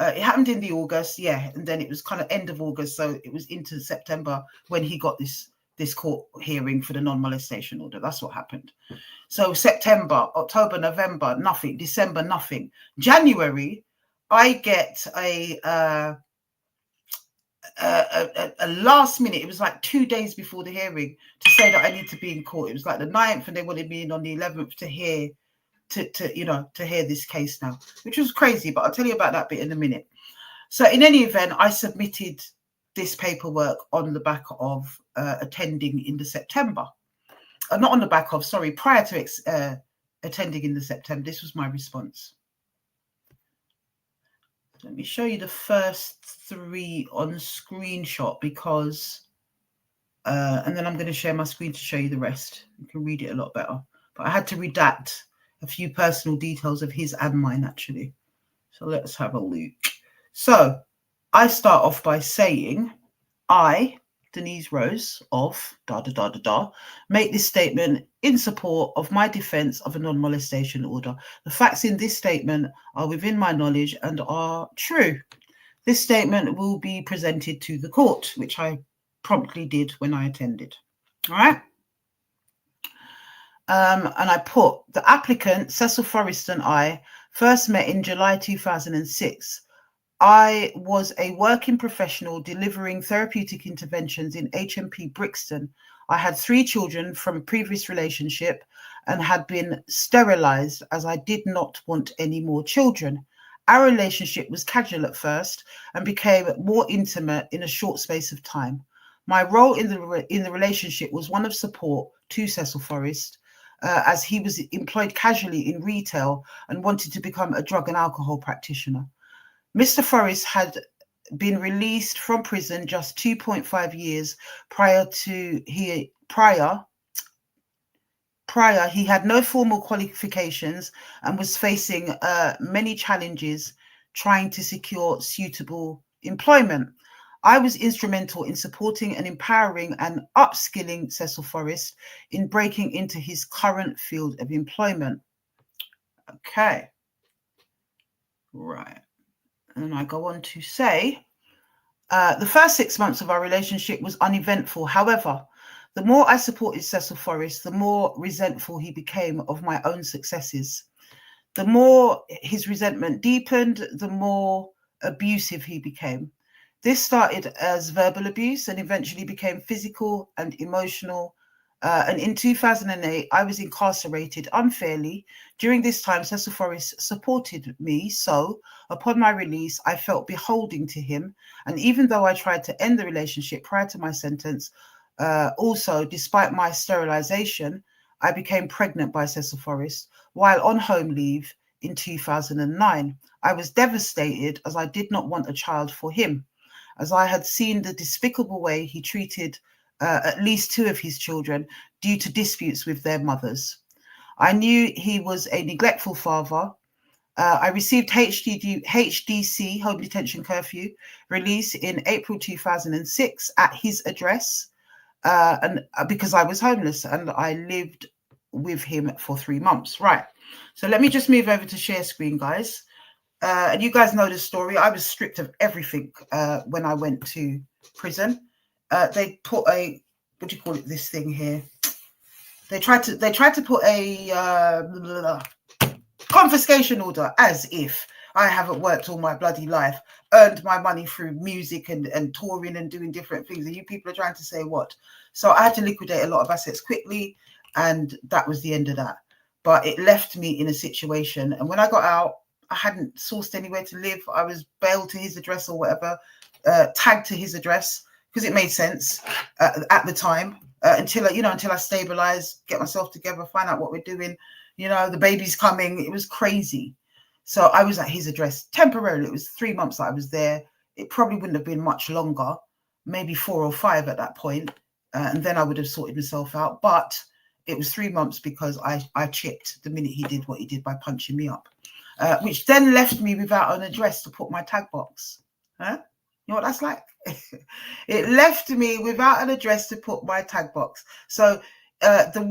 It happened in the August, yeah, and then it was kind of end of August, so it was into September when he got this court hearing for the non-molestation order. That's what happened. So September, October, November, nothing. December, nothing. January, I get a last minute. It was like 2 days before the hearing to say that I need to be in court. It was like the 9th, and they wanted me in on the 11th to hear this case now, which was crazy. But I'll tell you about that bit in a minute. So in any event, I submitted this paperwork on the back of attending in the September. Not on the back of, sorry, prior to attending in the September. This was my response. Let me show you the first 3 on screenshot because, and then I'm going to share my screen to show you the rest. You can read it a lot better. But I had to redact a few personal details of his and mine, actually. So let's have a look. So I start off by saying, I, Denise Rose of make this statement in support of my defense of a non-molestation order. The facts in this statement are within my knowledge and are true. This statement will be presented to the court, which I promptly did when I attended. All right. And I put the applicant, Cecil Forrest, and I first met in July 2006. I was a working professional delivering therapeutic interventions in HMP Brixton. I had 3 children from a previous relationship and had been sterilized as I did not want any more children. Our relationship was casual at first and became more intimate in a short space of time. My role in the relationship was one of support to Cecil Forrest, as he was employed casually in retail and wanted to become a drug and alcohol practitioner. Mr. Forrest had been released from prison just 2.5 years prior. He had no formal qualifications and was facing many challenges trying to secure suitable employment. I was instrumental in supporting and empowering and upskilling Cecil Forrest in breaking into his current field of employment. Okay. Right. And I go on to say, the first 6 months of our relationship was uneventful. However, the more I supported Cecil Forrest, the more resentful he became of my own successes. The more his resentment deepened, the more abusive he became. This started as verbal abuse and eventually became physical and emotional. And in 2008, I was incarcerated unfairly. During this time, Cecil Forrest supported me. So upon my release, I felt beholden to him. And even though I tried to end the relationship prior to my sentence, also, despite my sterilization, I became pregnant by Cecil Forrest while on home leave in 2009. I was devastated as I did not want a child for him, as I had seen the despicable way he treated at least 2 of his children due to disputes with their mothers. I knew he was a neglectful father. I received HDC, Home Detention Curfew, release in April 2006 at his address, and because I was homeless and I lived with him for 3 months. Right. So let me just move over to share screen, guys. And you guys know the story. I was stripped of everything when I went to prison. They put a, what do you call it, this thing here? They tried to put a confiscation order, as if I haven't worked all my bloody life, earned my money through music and touring and doing different things. And you people are trying to say what? So I had to liquidate a lot of assets quickly, and that was the end of that. But it left me in a situation. And when I got out, I hadn't sourced anywhere to live. I was bailed to his address or whatever, tagged to his address because it made sense at the time, until I stabilize, get myself together, find out what we're doing. The baby's coming. It was crazy. So I was at his address temporarily. It was 3 months that I was there. It probably wouldn't have been much longer, maybe 4 or 5 at that point. And then I would have sorted myself out. But it was 3 months because I chipped the minute he did what he did by punching me up, which then left me without an address to put my tag box. Huh? You know what that's like? It left me without an address to put my tag box. So the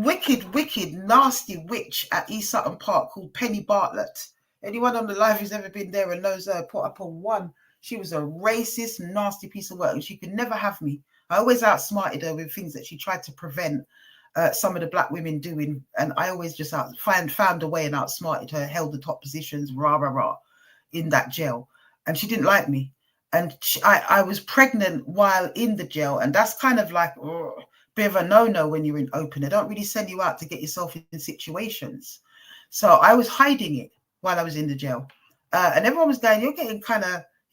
wicked, nasty witch at East Sutton Park called Penny Bartlett. Anyone on the live who's ever been there and knows her, put up a 1. She was a racist, nasty piece of work, and she could never have me. I always outsmarted her with things that she tried to prevent some of the black women doing, and I always just found a way and outsmarted her, held the top positions, in that jail. And she didn't like me. And I was pregnant while in the jail, and that's kind of like a bit of a no-no when you're in open. They don't really send you out to get yourself in situations. So I was hiding it while I was in the jail. And everyone was going, you're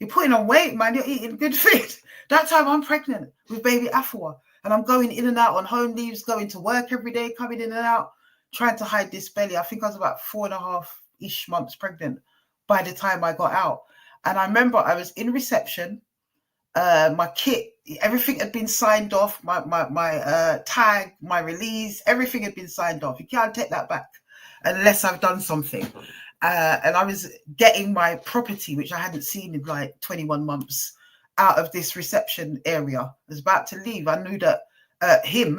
putting on weight, man. You're eating good food. That time I'm pregnant with baby Afua. And I'm going in and out on home leaves, going to work every day, coming in and out, trying to hide this belly. I think I was about 4.5-ish months pregnant by the time I got out. And I remember I was in reception. My kit, everything had been signed off. My tag, my release, everything had been signed off. You can't take that back unless I've done something. And I was getting my property, which I hadn't seen in like 21 months, out of this reception area. I was about to leave. I knew that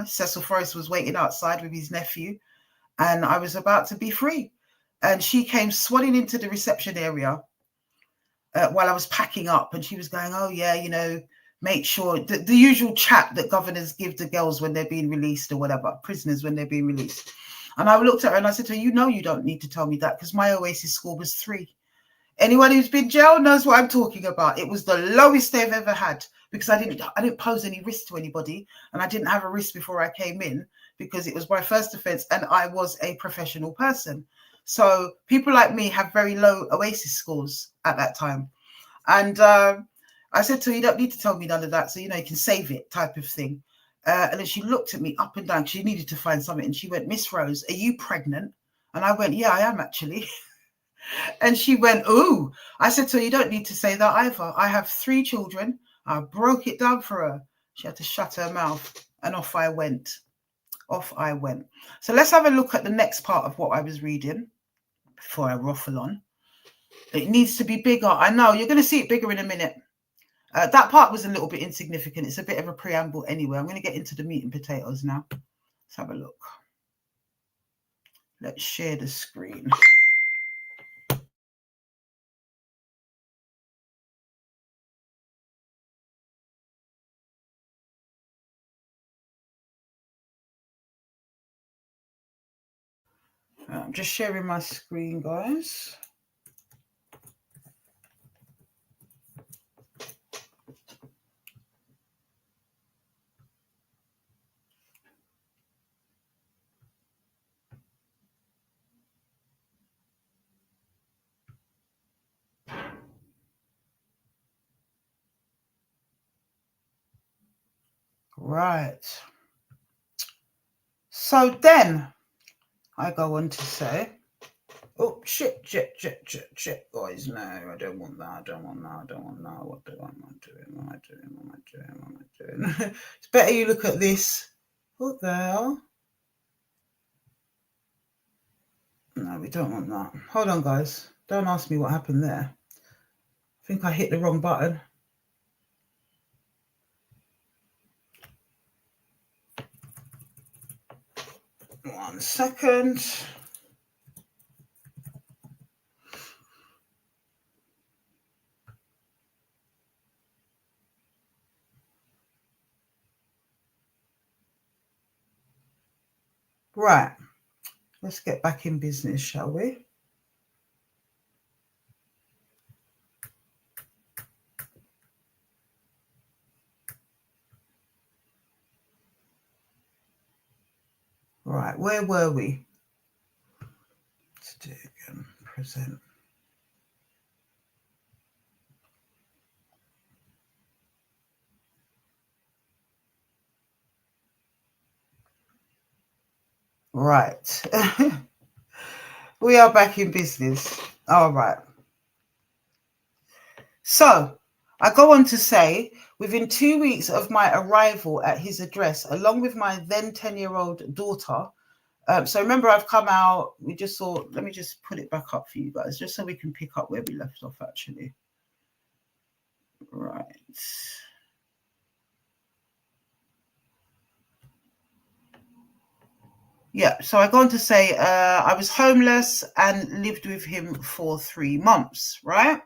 Cecil Forrest, was waiting outside with his nephew, and I was about to be free. And she came swanning into the reception area while I was packing up, and she was going, oh yeah, make sure, the usual chat that governors give the girls when they're being released or whatever, prisoners when they're being released. And I looked at her and I said to her, you don't need to tell me that, because my OASIS score was 3. Anyone who's been jailed knows what I'm talking about. It was the lowest they've ever had, because I didn't pose any risk to anybody, and I didn't have a risk before I came in because it was my first offence and I was a professional person. So people like me have very low OASIS scores at that time. And I said to her, you don't need to tell me none of that, so you can save it, type of thing. And then she looked at me up and down. She needed to find something. And she went, Miss Rose, are you pregnant? And I went, yeah, I am actually. And she went, ooh. I said to her, you don't need to say that either. I have 3 children. I broke it down for her. She had to shut her mouth. And off I went. So let's have a look at the next part of what I was reading before I ruffle on. It needs to be bigger. I know. You're going to see it bigger in a minute. That part was a little bit insignificant. It's a bit of a preamble anyway. I'm going to get into the meat and potatoes now. Let's have a look. Let's share the screen. I'm just sharing my screen, guys. Right. So then I go on to say, Oh, shit, guys. No, I don't want that. I don't want that. What am I doing? It's better you look at this. What the hell? No, we don't want that. Hold on, guys. Don't ask me what happened there. I think I hit the wrong button. One second. Right. Let's get back in business, shall we? Right, where were we? Let's do it again. Present. Right. We are back in business. All right. So I go on to say, within 2 weeks of my arrival at his address, along with my then 10-year-old daughter, so remember I've come out, we just saw, let me just put it back up for you guys, just so we can pick up where we left off actually. Right. Yeah, so I go on to say I was homeless and lived with him for 3 months, right?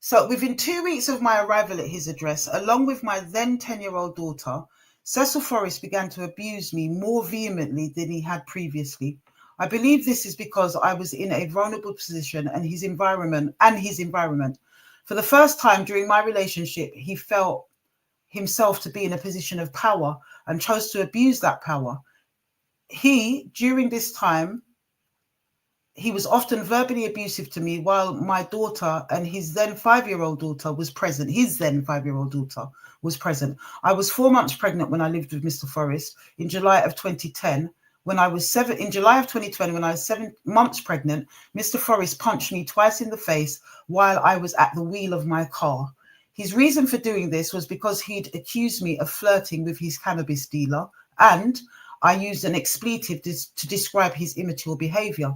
So within 2 weeks of my arrival at his address, along with my then 10-year-old daughter, Cecil Forrest began to abuse me more vehemently than he had previously. I believe this is because I was in a vulnerable position and his environment. For the first time during my relationship, he felt himself to be in a position of power and chose to abuse that power. During this time, he was often verbally abusive to me while my daughter and his then 5-year-old daughter was present. I was 4 months pregnant when I lived with Mr. Forrest. In July of 2010, when I was 7 months pregnant, Mr. Forrest punched me twice in the face while I was at the wheel of my car. His reason for doing this was because he'd accused me of flirting with his cannabis dealer, and I used an expletive to describe his immature behavior.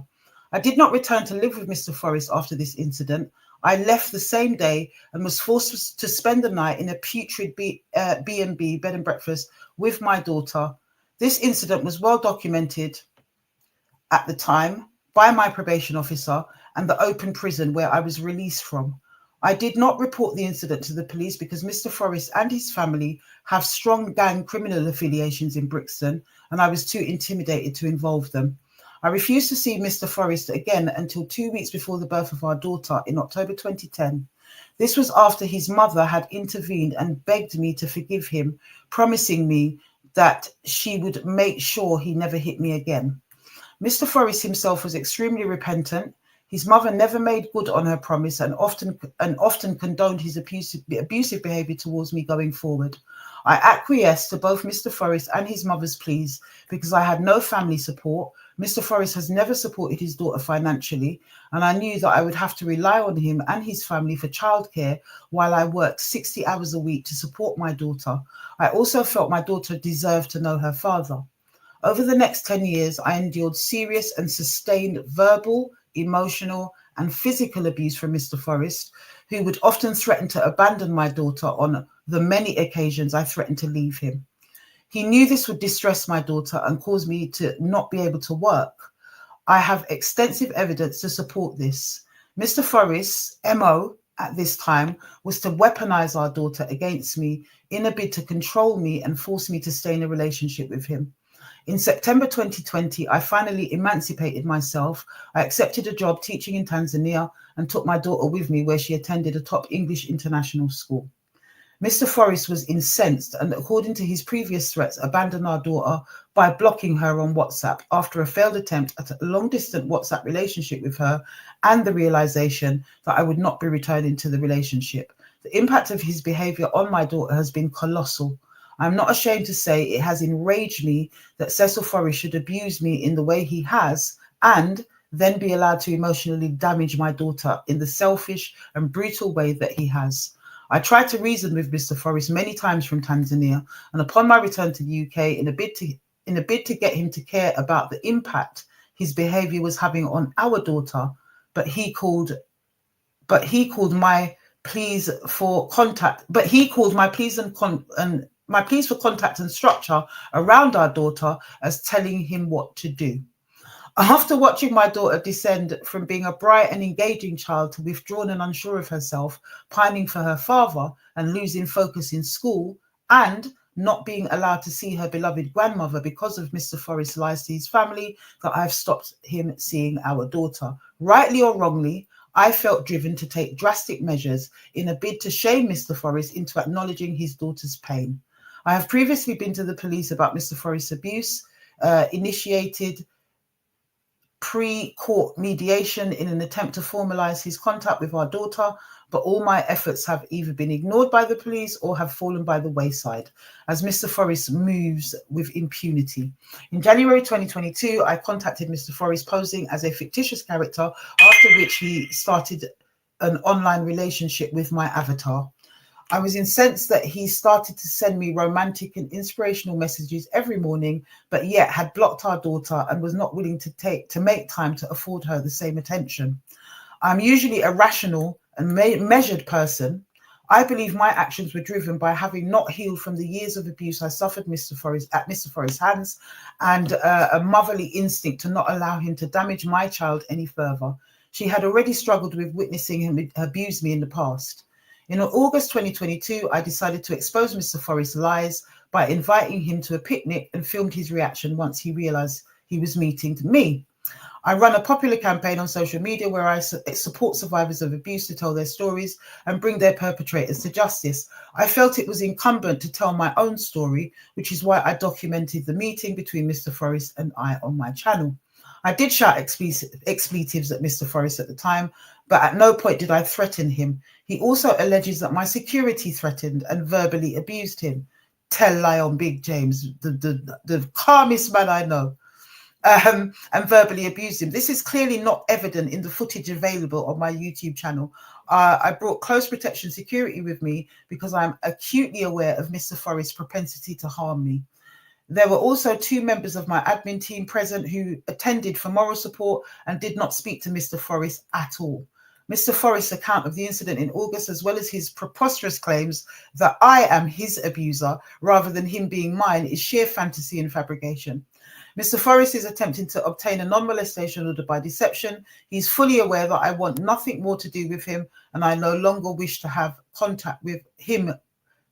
I did not return to live with Mr. Forrest after this incident. I left the same day and was forced to spend the night in a putrid B&B, bed and breakfast, with my daughter. This incident was well documented at the time by my probation officer and the open prison where I was released from. I did not report the incident to the police because Mr. Forrest and his family have strong gang criminal affiliations in Brixton, and I was too intimidated to involve them. I refused to see Mr. Forrest again until 2 weeks before the birth of our daughter in October 2010. This was after his mother had intervened and begged me to forgive him, promising me that she would make sure he never hit me again. Mr. Forrest himself was extremely repentant. His mother never made good on her promise and often condoned his abusive behavior towards me going forward. I acquiesced to both Mr. Forrest and his mother's pleas because I had no family support. Mr. Forrest has never supported his daughter financially, and I knew that I would have to rely on him and his family for childcare while I worked 60 hours a week to support my daughter. I also felt my daughter deserved to know her father. Over the next 10 years, I endured serious and sustained verbal, emotional, and physical abuse from Mr. Forrest, who would often threaten to abandon my daughter on the many occasions I threatened to leave him. He knew this would distress my daughter and cause me to not be able to work. I have extensive evidence to support this. Mr. Forrest's MO at this time was to weaponize our daughter against me in a bid to control me and force me to stay in a relationship with him. In September 2020, I finally emancipated myself. I accepted a job teaching in Tanzania and took my daughter with me, where she attended a top English international school. Mr. Forrest was incensed and, according to his previous threats, abandoned our daughter by blocking her on WhatsApp after a failed attempt at a long-distance WhatsApp relationship with her and the realization that I would not be returning to the relationship. The impact of his behavior on my daughter has been colossal. I'm not ashamed to say it has enraged me that Cecil Forrest should abuse me in the way he has, and then be allowed to emotionally damage my daughter in the selfish and brutal way that he has. I tried to reason with Mr. Forrest many times from Tanzania, and upon my return to the UK, in a bid to get him to care about the impact his behaviour was having on our daughter, but he called my pleas for contact. But he called my pleas and my pleas for contact and structure around our daughter as telling him what to do. After watching my daughter descend from being a bright and engaging child to withdrawn and unsure of herself, pining for her father and losing focus in school, and not being allowed to see her beloved grandmother because of Mr. Forrest's lies to his family, that I've stopped him seeing our daughter. Rightly or wrongly, I felt driven to take drastic measures in a bid to shame Mr. Forrest into acknowledging his daughter's pain. I have previously been to the police about Mr. Forrest's abuse, initiated pre-court mediation in an attempt to formalize his contact with our daughter, but all my efforts have either been ignored by the police or have fallen by the wayside as Mr. Forrest moves with impunity. In January 2022, I contacted Mr. Forrest posing as a fictitious character, after which he started an online relationship with my avatar. I was incensed that he started to send me romantic and inspirational messages every morning, but yet had blocked our daughter and was not willing to make time to afford her the same attention. I'm usually a rational and measured person. I believe my actions were driven by having not healed from the years of abuse I suffered at Mr. Forrest's hands, and a motherly instinct to not allow him to damage my child any further. She had already struggled with witnessing him abuse me in the past. In August 2022, I decided to expose Mr. Forrest's lies by inviting him to a picnic and filmed his reaction once he realized he was meeting me. I run a popular campaign on social media where I support survivors of abuse to tell their stories and bring their perpetrators to justice. I felt it was incumbent to tell my own story, which is why I documented the meeting between Mr. Forrest and I on my channel. I did shout expletives at Mr. Forrest at the time, but at no point did I threaten him. He also alleges that my security threatened and verbally abused him. Tell lie on Big James, the calmest man I know, and verbally abused him. This is clearly not evident in the footage available on my YouTube channel. I brought close protection security with me because I'm acutely aware of Mr. Forrest's propensity to harm me. There were also 2 members of my admin team present who attended for moral support and did not speak to Mr. Forrest at all. Mr. Forrest's account of the incident in August, as well as his preposterous claims that I am his abuser rather than him being mine, is sheer fantasy and fabrication. Mr. Forrest is attempting to obtain a non-molestation order by deception. He's fully aware that I want nothing more to do with him, and I no longer wish to have contact with him,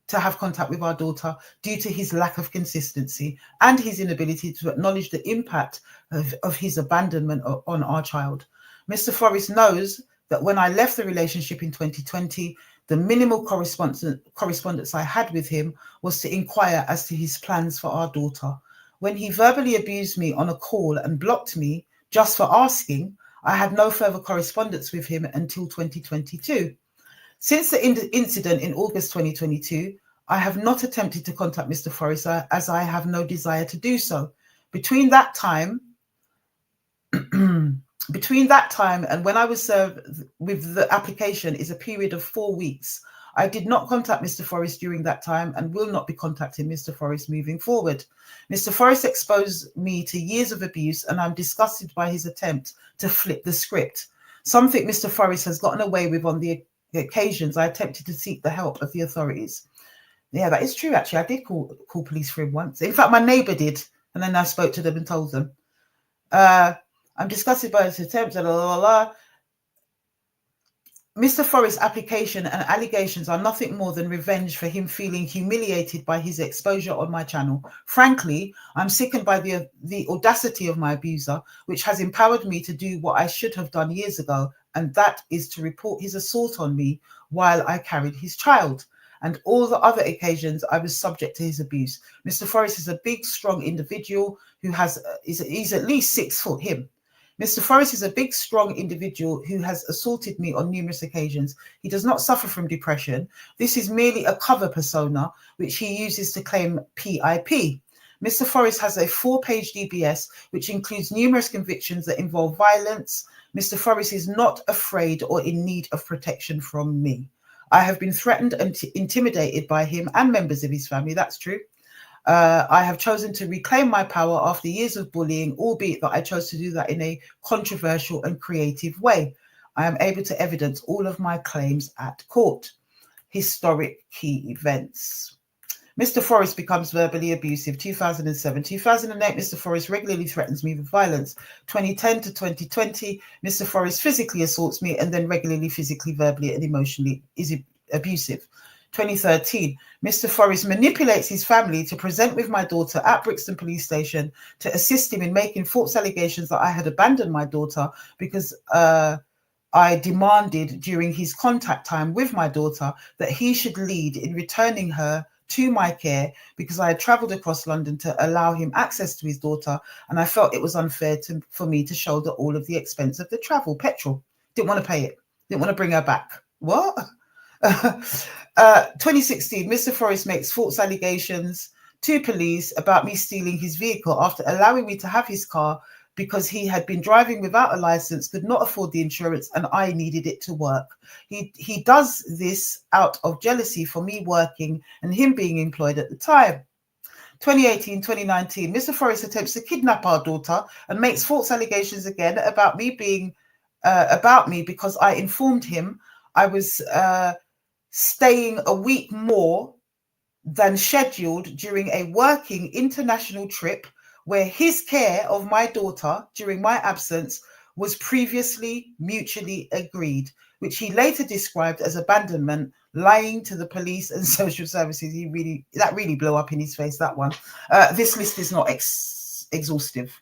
to have contact with our daughter, due to his lack of consistency and his inability to acknowledge the impact of his abandonment on our child. Mr. Forrest knows that when I left the relationship in 2020, the minimal correspondence I had with him was to inquire as to his plans for our daughter. When he verbally abused me on a call and blocked me just for asking, I had no further correspondence with him until 2022. Since the incident in August 2022, I have not attempted to contact Mr. Forrest as I have no desire to do so. Between that time and when I was served with the application is a period of 4 weeks. I did not contact Mr. Forrest during that time and will not be contacting Mr. Forrest moving forward. Mr. Forrest exposed me to years of abuse, and I'm disgusted by his attempt to flip the script, something Mr. Forrest has gotten away with on the occasions I attempted to seek the help of the authorities. Yeah, that is true, actually. I did call police for him once. In fact, my neighbour did, and then I spoke to them and told them. I'm disgusted by his attempts, Mr. Forrest's application and allegations are nothing more than revenge for him feeling humiliated by his exposure on my channel. Frankly, I'm sickened by the audacity of my abuser, which has empowered me to do what I should have done years ago, and that is to report his assault on me while I carried his child. And all the other occasions I was subject to his abuse. Mr. Forrest is a big, strong individual who he's at least 6 foot, him. Mr. Forrest is a big, strong individual who has assaulted me on numerous occasions. He does not suffer from depression. This is merely a cover persona, which he uses to claim PIP. Mr. Forrest has a 4-page DBS, which includes numerous convictions that involve violence. Mr. Forrest is not afraid or in need of protection from me. I have been threatened and intimidated by him and members of his family. That's true. I have chosen to reclaim my power after years of bullying, albeit that I chose to do that in a controversial and creative way. I am able to evidence all of my claims at court. Historic key events. Mr. Forrest becomes verbally abusive. 2007. 2008, Mr. Forrest regularly threatens me with violence. 2010 to 2020, Mr. Forrest physically assaults me and then regularly physically, verbally, and emotionally is abusive. 2013, Mr. Forrest manipulates his family to present with my daughter at Brixton Police Station to assist him in making false allegations that I had abandoned my daughter because I demanded during his contact time with my daughter that he should lead in returning her to my care because I had travelled across London to allow him access to his daughter, and I felt it was unfair for me to shoulder all of the expense of the travel, petrol. Didn't want to pay it. Didn't want to bring her back. What? 2016, Mr. Forrest makes false allegations to police about me stealing his vehicle after allowing me to have his car because he had been driving without a license, could not afford the insurance, and I needed it to work. He does this out of jealousy for me working and him being employed at the time. 2018, 2019, Mr. Forrest attempts to kidnap our daughter and makes false allegations again about me because I informed him I was staying a week more than scheduled during a working international trip where his care of my daughter during my absence was previously mutually agreed, which he later described as abandonment, lying to the police and social services. That really blew up in his face, that one. This list is not exhaustive.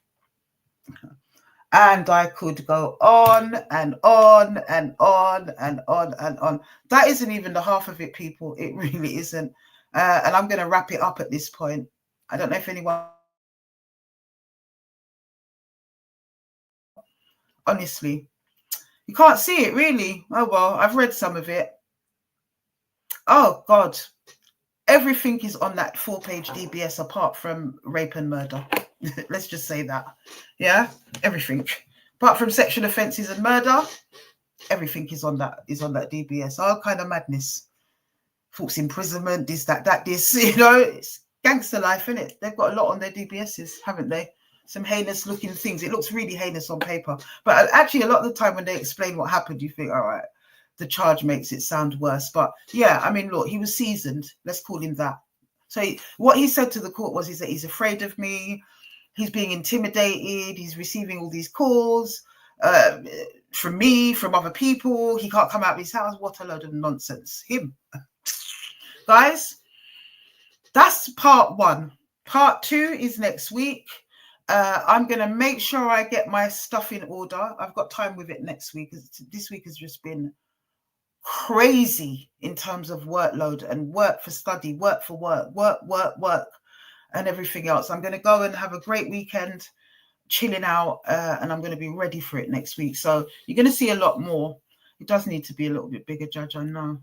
And I could go on and on and on and on and on. That isn't even the half of it, people. It really isn't. And I'm going to wrap it up at this point. I don't know if anyone... Honestly, you can't see it really. Oh, well, I've read some of it. Oh, God. Everything is on that 4-page DBS apart from rape and murder. Let's just say that. Yeah, everything. Apart from sexual offences and murder, everything is on that DBS. All kind of madness. False imprisonment, this, that, this. You know, it's gangster life, isn't it? They've got a lot on their DBSs, haven't they? Some heinous looking things. It looks really heinous on paper. But actually, a lot of the time when they explain what happened, you think, all right, the charge makes it sound worse. But yeah, I mean, look, he was seasoned. Let's call him that. So what he said to the court was that he's afraid of me. He's being intimidated. He's receiving all these calls from me, from other people. He can't come out of his house. What a load of nonsense. Him. Guys, that's part 1. Part 2 is next week. I'm going to make sure I get my stuff in order. I've got time with it next week. This week has just been crazy in terms of workload and work for study, work for work, and everything else. I'm going to go and have a great weekend, chilling out, and I'm going to be ready for it next week. So you're going to see a lot more. It does need to be a little bit bigger, Judge, I know.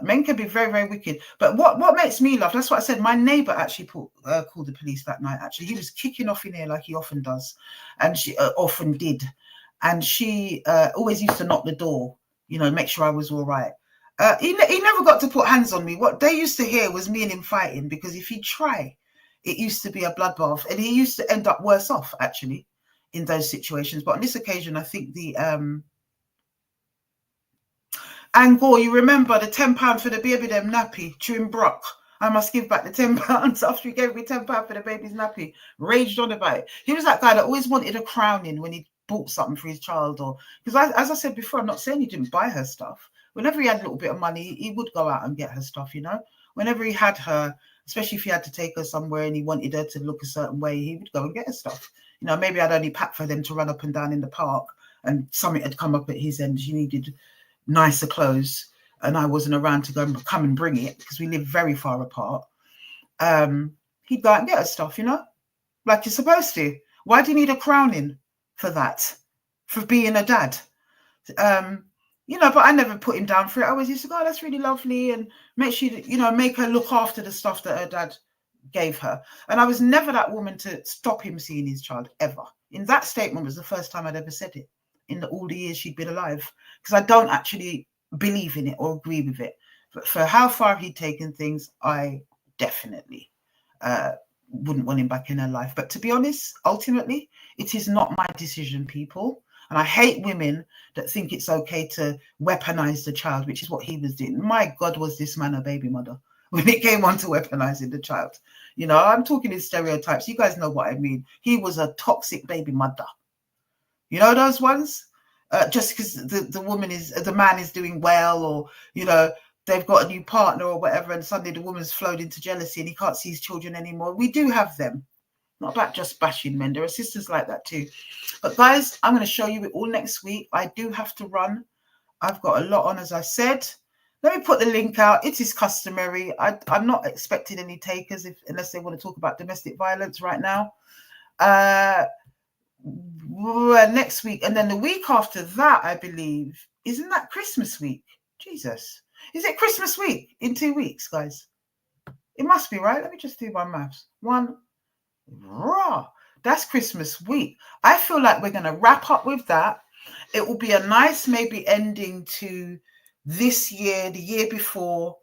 Men can be very, very wicked. But what makes me laugh, that's what I said, my neighbour actually called the police that night, actually. He was kicking off in here like he often does, and she often did. And she always used to knock the door, you know, make sure I was all right. He never got to put hands on me. What they used to hear was me and him fighting, because if he'd try, it used to be a bloodbath. And he used to end up worse off, actually, in those situations. But on this occasion, I think the... Angor, you remember the £10 for the baby them nappy, chewing Brock. I must give back the £10 after he gave me £10 for the baby's nappy. Raged on about it. He was that guy that always wanted a crowning when he bought something for his child, or because as I said before, I'm not saying he didn't buy her stuff. Whenever he had a little bit of money, he would go out and get her stuff, you know. Whenever he had her, especially if he had to take her somewhere and he wanted her to look a certain way, he would go and get her stuff. You know, maybe I'd only pack for them to run up and down in the park, and something had come up at his end. She needed nicer clothes and I wasn't around to come and bring it because we live very far apart. He'd go out and get her stuff, you know, like you're supposed to. Why do you need a crowning for that? For being a dad? You know, but I never put him down for it. I always used to go, oh, that's really lovely, and make sure, you know, make her look after the stuff that her dad gave her. And I was never that woman to stop him seeing his child, ever. In that statement was the first time I'd ever said it in all the years she'd been alive, because I don't actually believe in it or agree with it. But for how far he'd taken things, I definitely wouldn't want him back in her life. But to be honest, ultimately, it is not my decision, people. And I hate women that think it's okay to weaponize the child, which is what he was doing. My God, was this man a baby mother when it came on to weaponizing the child? You know, I'm talking in stereotypes. You guys know what I mean. He was a toxic baby mother. You know those ones? Just because the man is doing well, or, you know, they've got a new partner or whatever, and suddenly the woman's flowed into jealousy and he can't see his children anymore. We do have them. Not about just bashing men. There are sisters like that too. But guys, I'm going to show you it all next week. I do have to run. I've got a lot on, as I said. Let me put the link out. It is customary. I'm not expecting any takers unless they want to talk about domestic violence right now. Next week. And then the week after that, I believe, isn't that Christmas week? Jesus. Is it Christmas week in 2 weeks, guys? It must be, right? Let me just do my maths. That's Christmas week. I feel like we're going to wrap up with that. It will be a nice maybe ending to this year, the year before,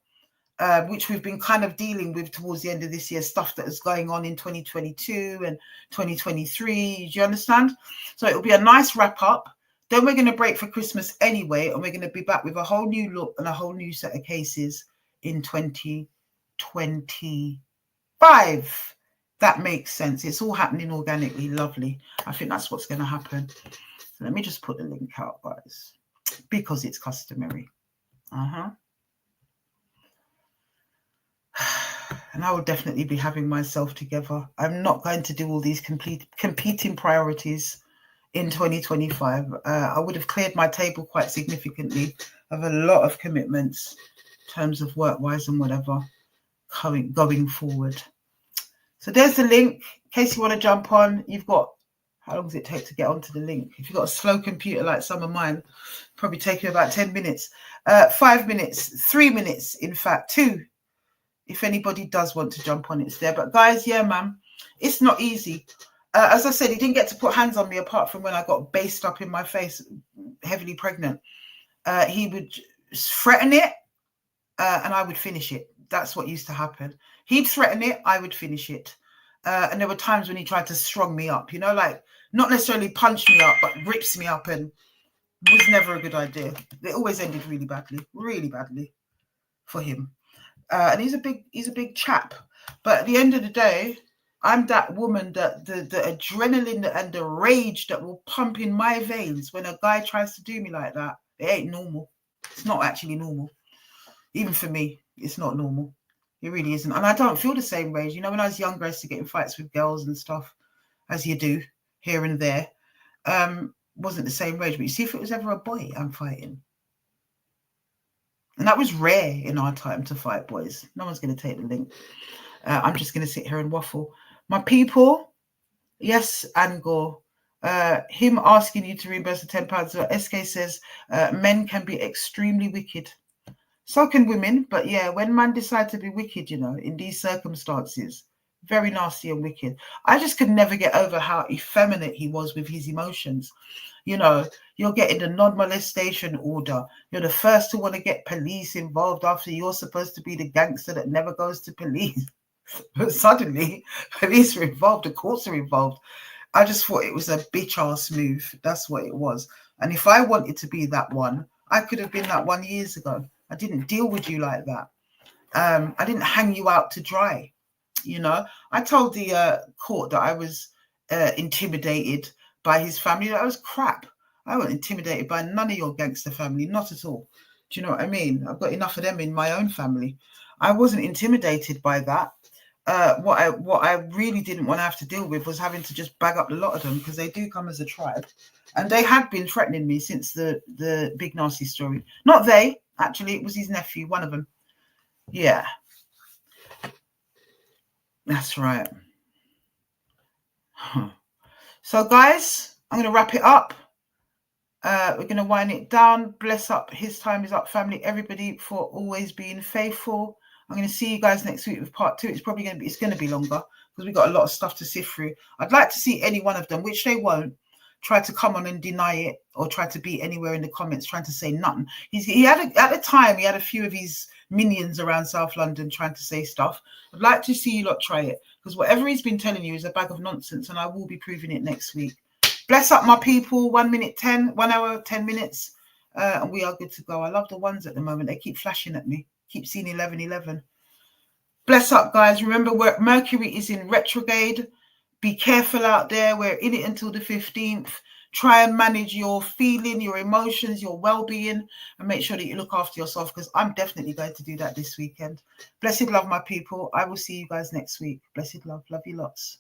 which we've been kind of dealing with towards the end of this year, stuff that is going on in 2022 and 2023. Do you understand? So it'll be a nice wrap up. Then we're going to break for Christmas anyway, and we're going to be back with a whole new look and a whole new set of cases in 2025. That makes sense. It's all happening organically. Lovely. I think that's what's going to happen. So let me just put the link out, guys, because it's customary. And I will definitely be having myself together. I'm not going to do all these competing priorities in 2025. I would have cleared my table quite significantly of a lot of commitments in terms of work-wise and whatever going forward. So there's the link. In case you want to jump on, you've got, how long does it take to get onto the link? If you've got a slow computer like some of mine, probably take you about 10 minutes, 5 minutes, 3 minutes, in fact, 2. If anybody does want to jump on, it's there. But guys, yeah, man, it's not easy. As I said, he didn't get to put hands on me apart from when I got based up in my face, heavily pregnant. He would threaten it and I would finish it. That's what used to happen. He'd threaten it, I would finish it. And there were times when he tried to strong me up, you know, like not necessarily punch me up, but rips me up, and was never a good idea. It always ended really badly for him. And he's a big chap. But at the end of the day, I'm that woman that the adrenaline and the rage that will pump in my veins when a guy tries to do me like that. It ain't normal. It's not actually normal. Even for me, it's not normal. It really isn't. And I don't feel the same rage. You know, when I was younger, I used to get in fights with girls and stuff, as you do here and there. Wasn't the same rage. But you see, if it was ever a boy I'm fighting, and that was rare in our time to fight boys. No one's going to take the link. I'm just going to sit here and waffle. My people, yes, Angor. Him asking you to reimburse the £10. SK says men can be extremely wicked. So can women. But yeah, when man decide to be wicked, you know, in these circumstances, very nasty and wicked. I just could never get over how effeminate he was with his emotions. You know, you're getting the non-molestation order. You're the first to want to get police involved after you're supposed to be the gangster that never goes to police. But suddenly, police are involved, the courts are involved. I just thought it was a bitch-ass move. That's what it was. And if I wanted to be that one, I could have been that one years ago. I didn't deal with you like that. I didn't hang you out to dry. You know, I told the court that I was intimidated by his family. That was crap. I wasn't intimidated by none of your gangster family, not at all. Do you know what I mean? I've got enough of them in my own family. I wasn't intimidated by that. What I really didn't want to have to deal with was having to just bag up a lot of them, because they do come as a tribe. And they had been threatening me since the Big Nasty story. Not they, actually, it was his nephew, one of them. Yeah. That's right. So, guys, I'm going to wrap it up. We're going to wind it down. Bless up. His time is up, family. Everybody, for always being faithful. I'm going to see you guys next week with part 2. It's going to be longer because we've got a lot of stuff to sift through. I'd like to see any one of them, which they won't, try to come on and deny it or try to be anywhere in the comments trying to say nothing. At the time, he had a few of his minions around South London trying to say stuff. I'd like to see you lot try it, because whatever he's been telling you is a bag of nonsense, and I will be proving it next week. Bless up, my people. 1 hour, 10 minutes, and we are good to go. I love the ones at the moment. They keep flashing at me. Keep seeing 1111. Bless up, guys. Remember, Mercury is in retrograde. Be careful out there. We're in it until the 15th. Try and manage your feeling, your emotions, your well-being, and make sure that you look after yourself, because I'm definitely going to do that this weekend. Blessed love, my people. I will see you guys next week. Blessed love. Love you lots.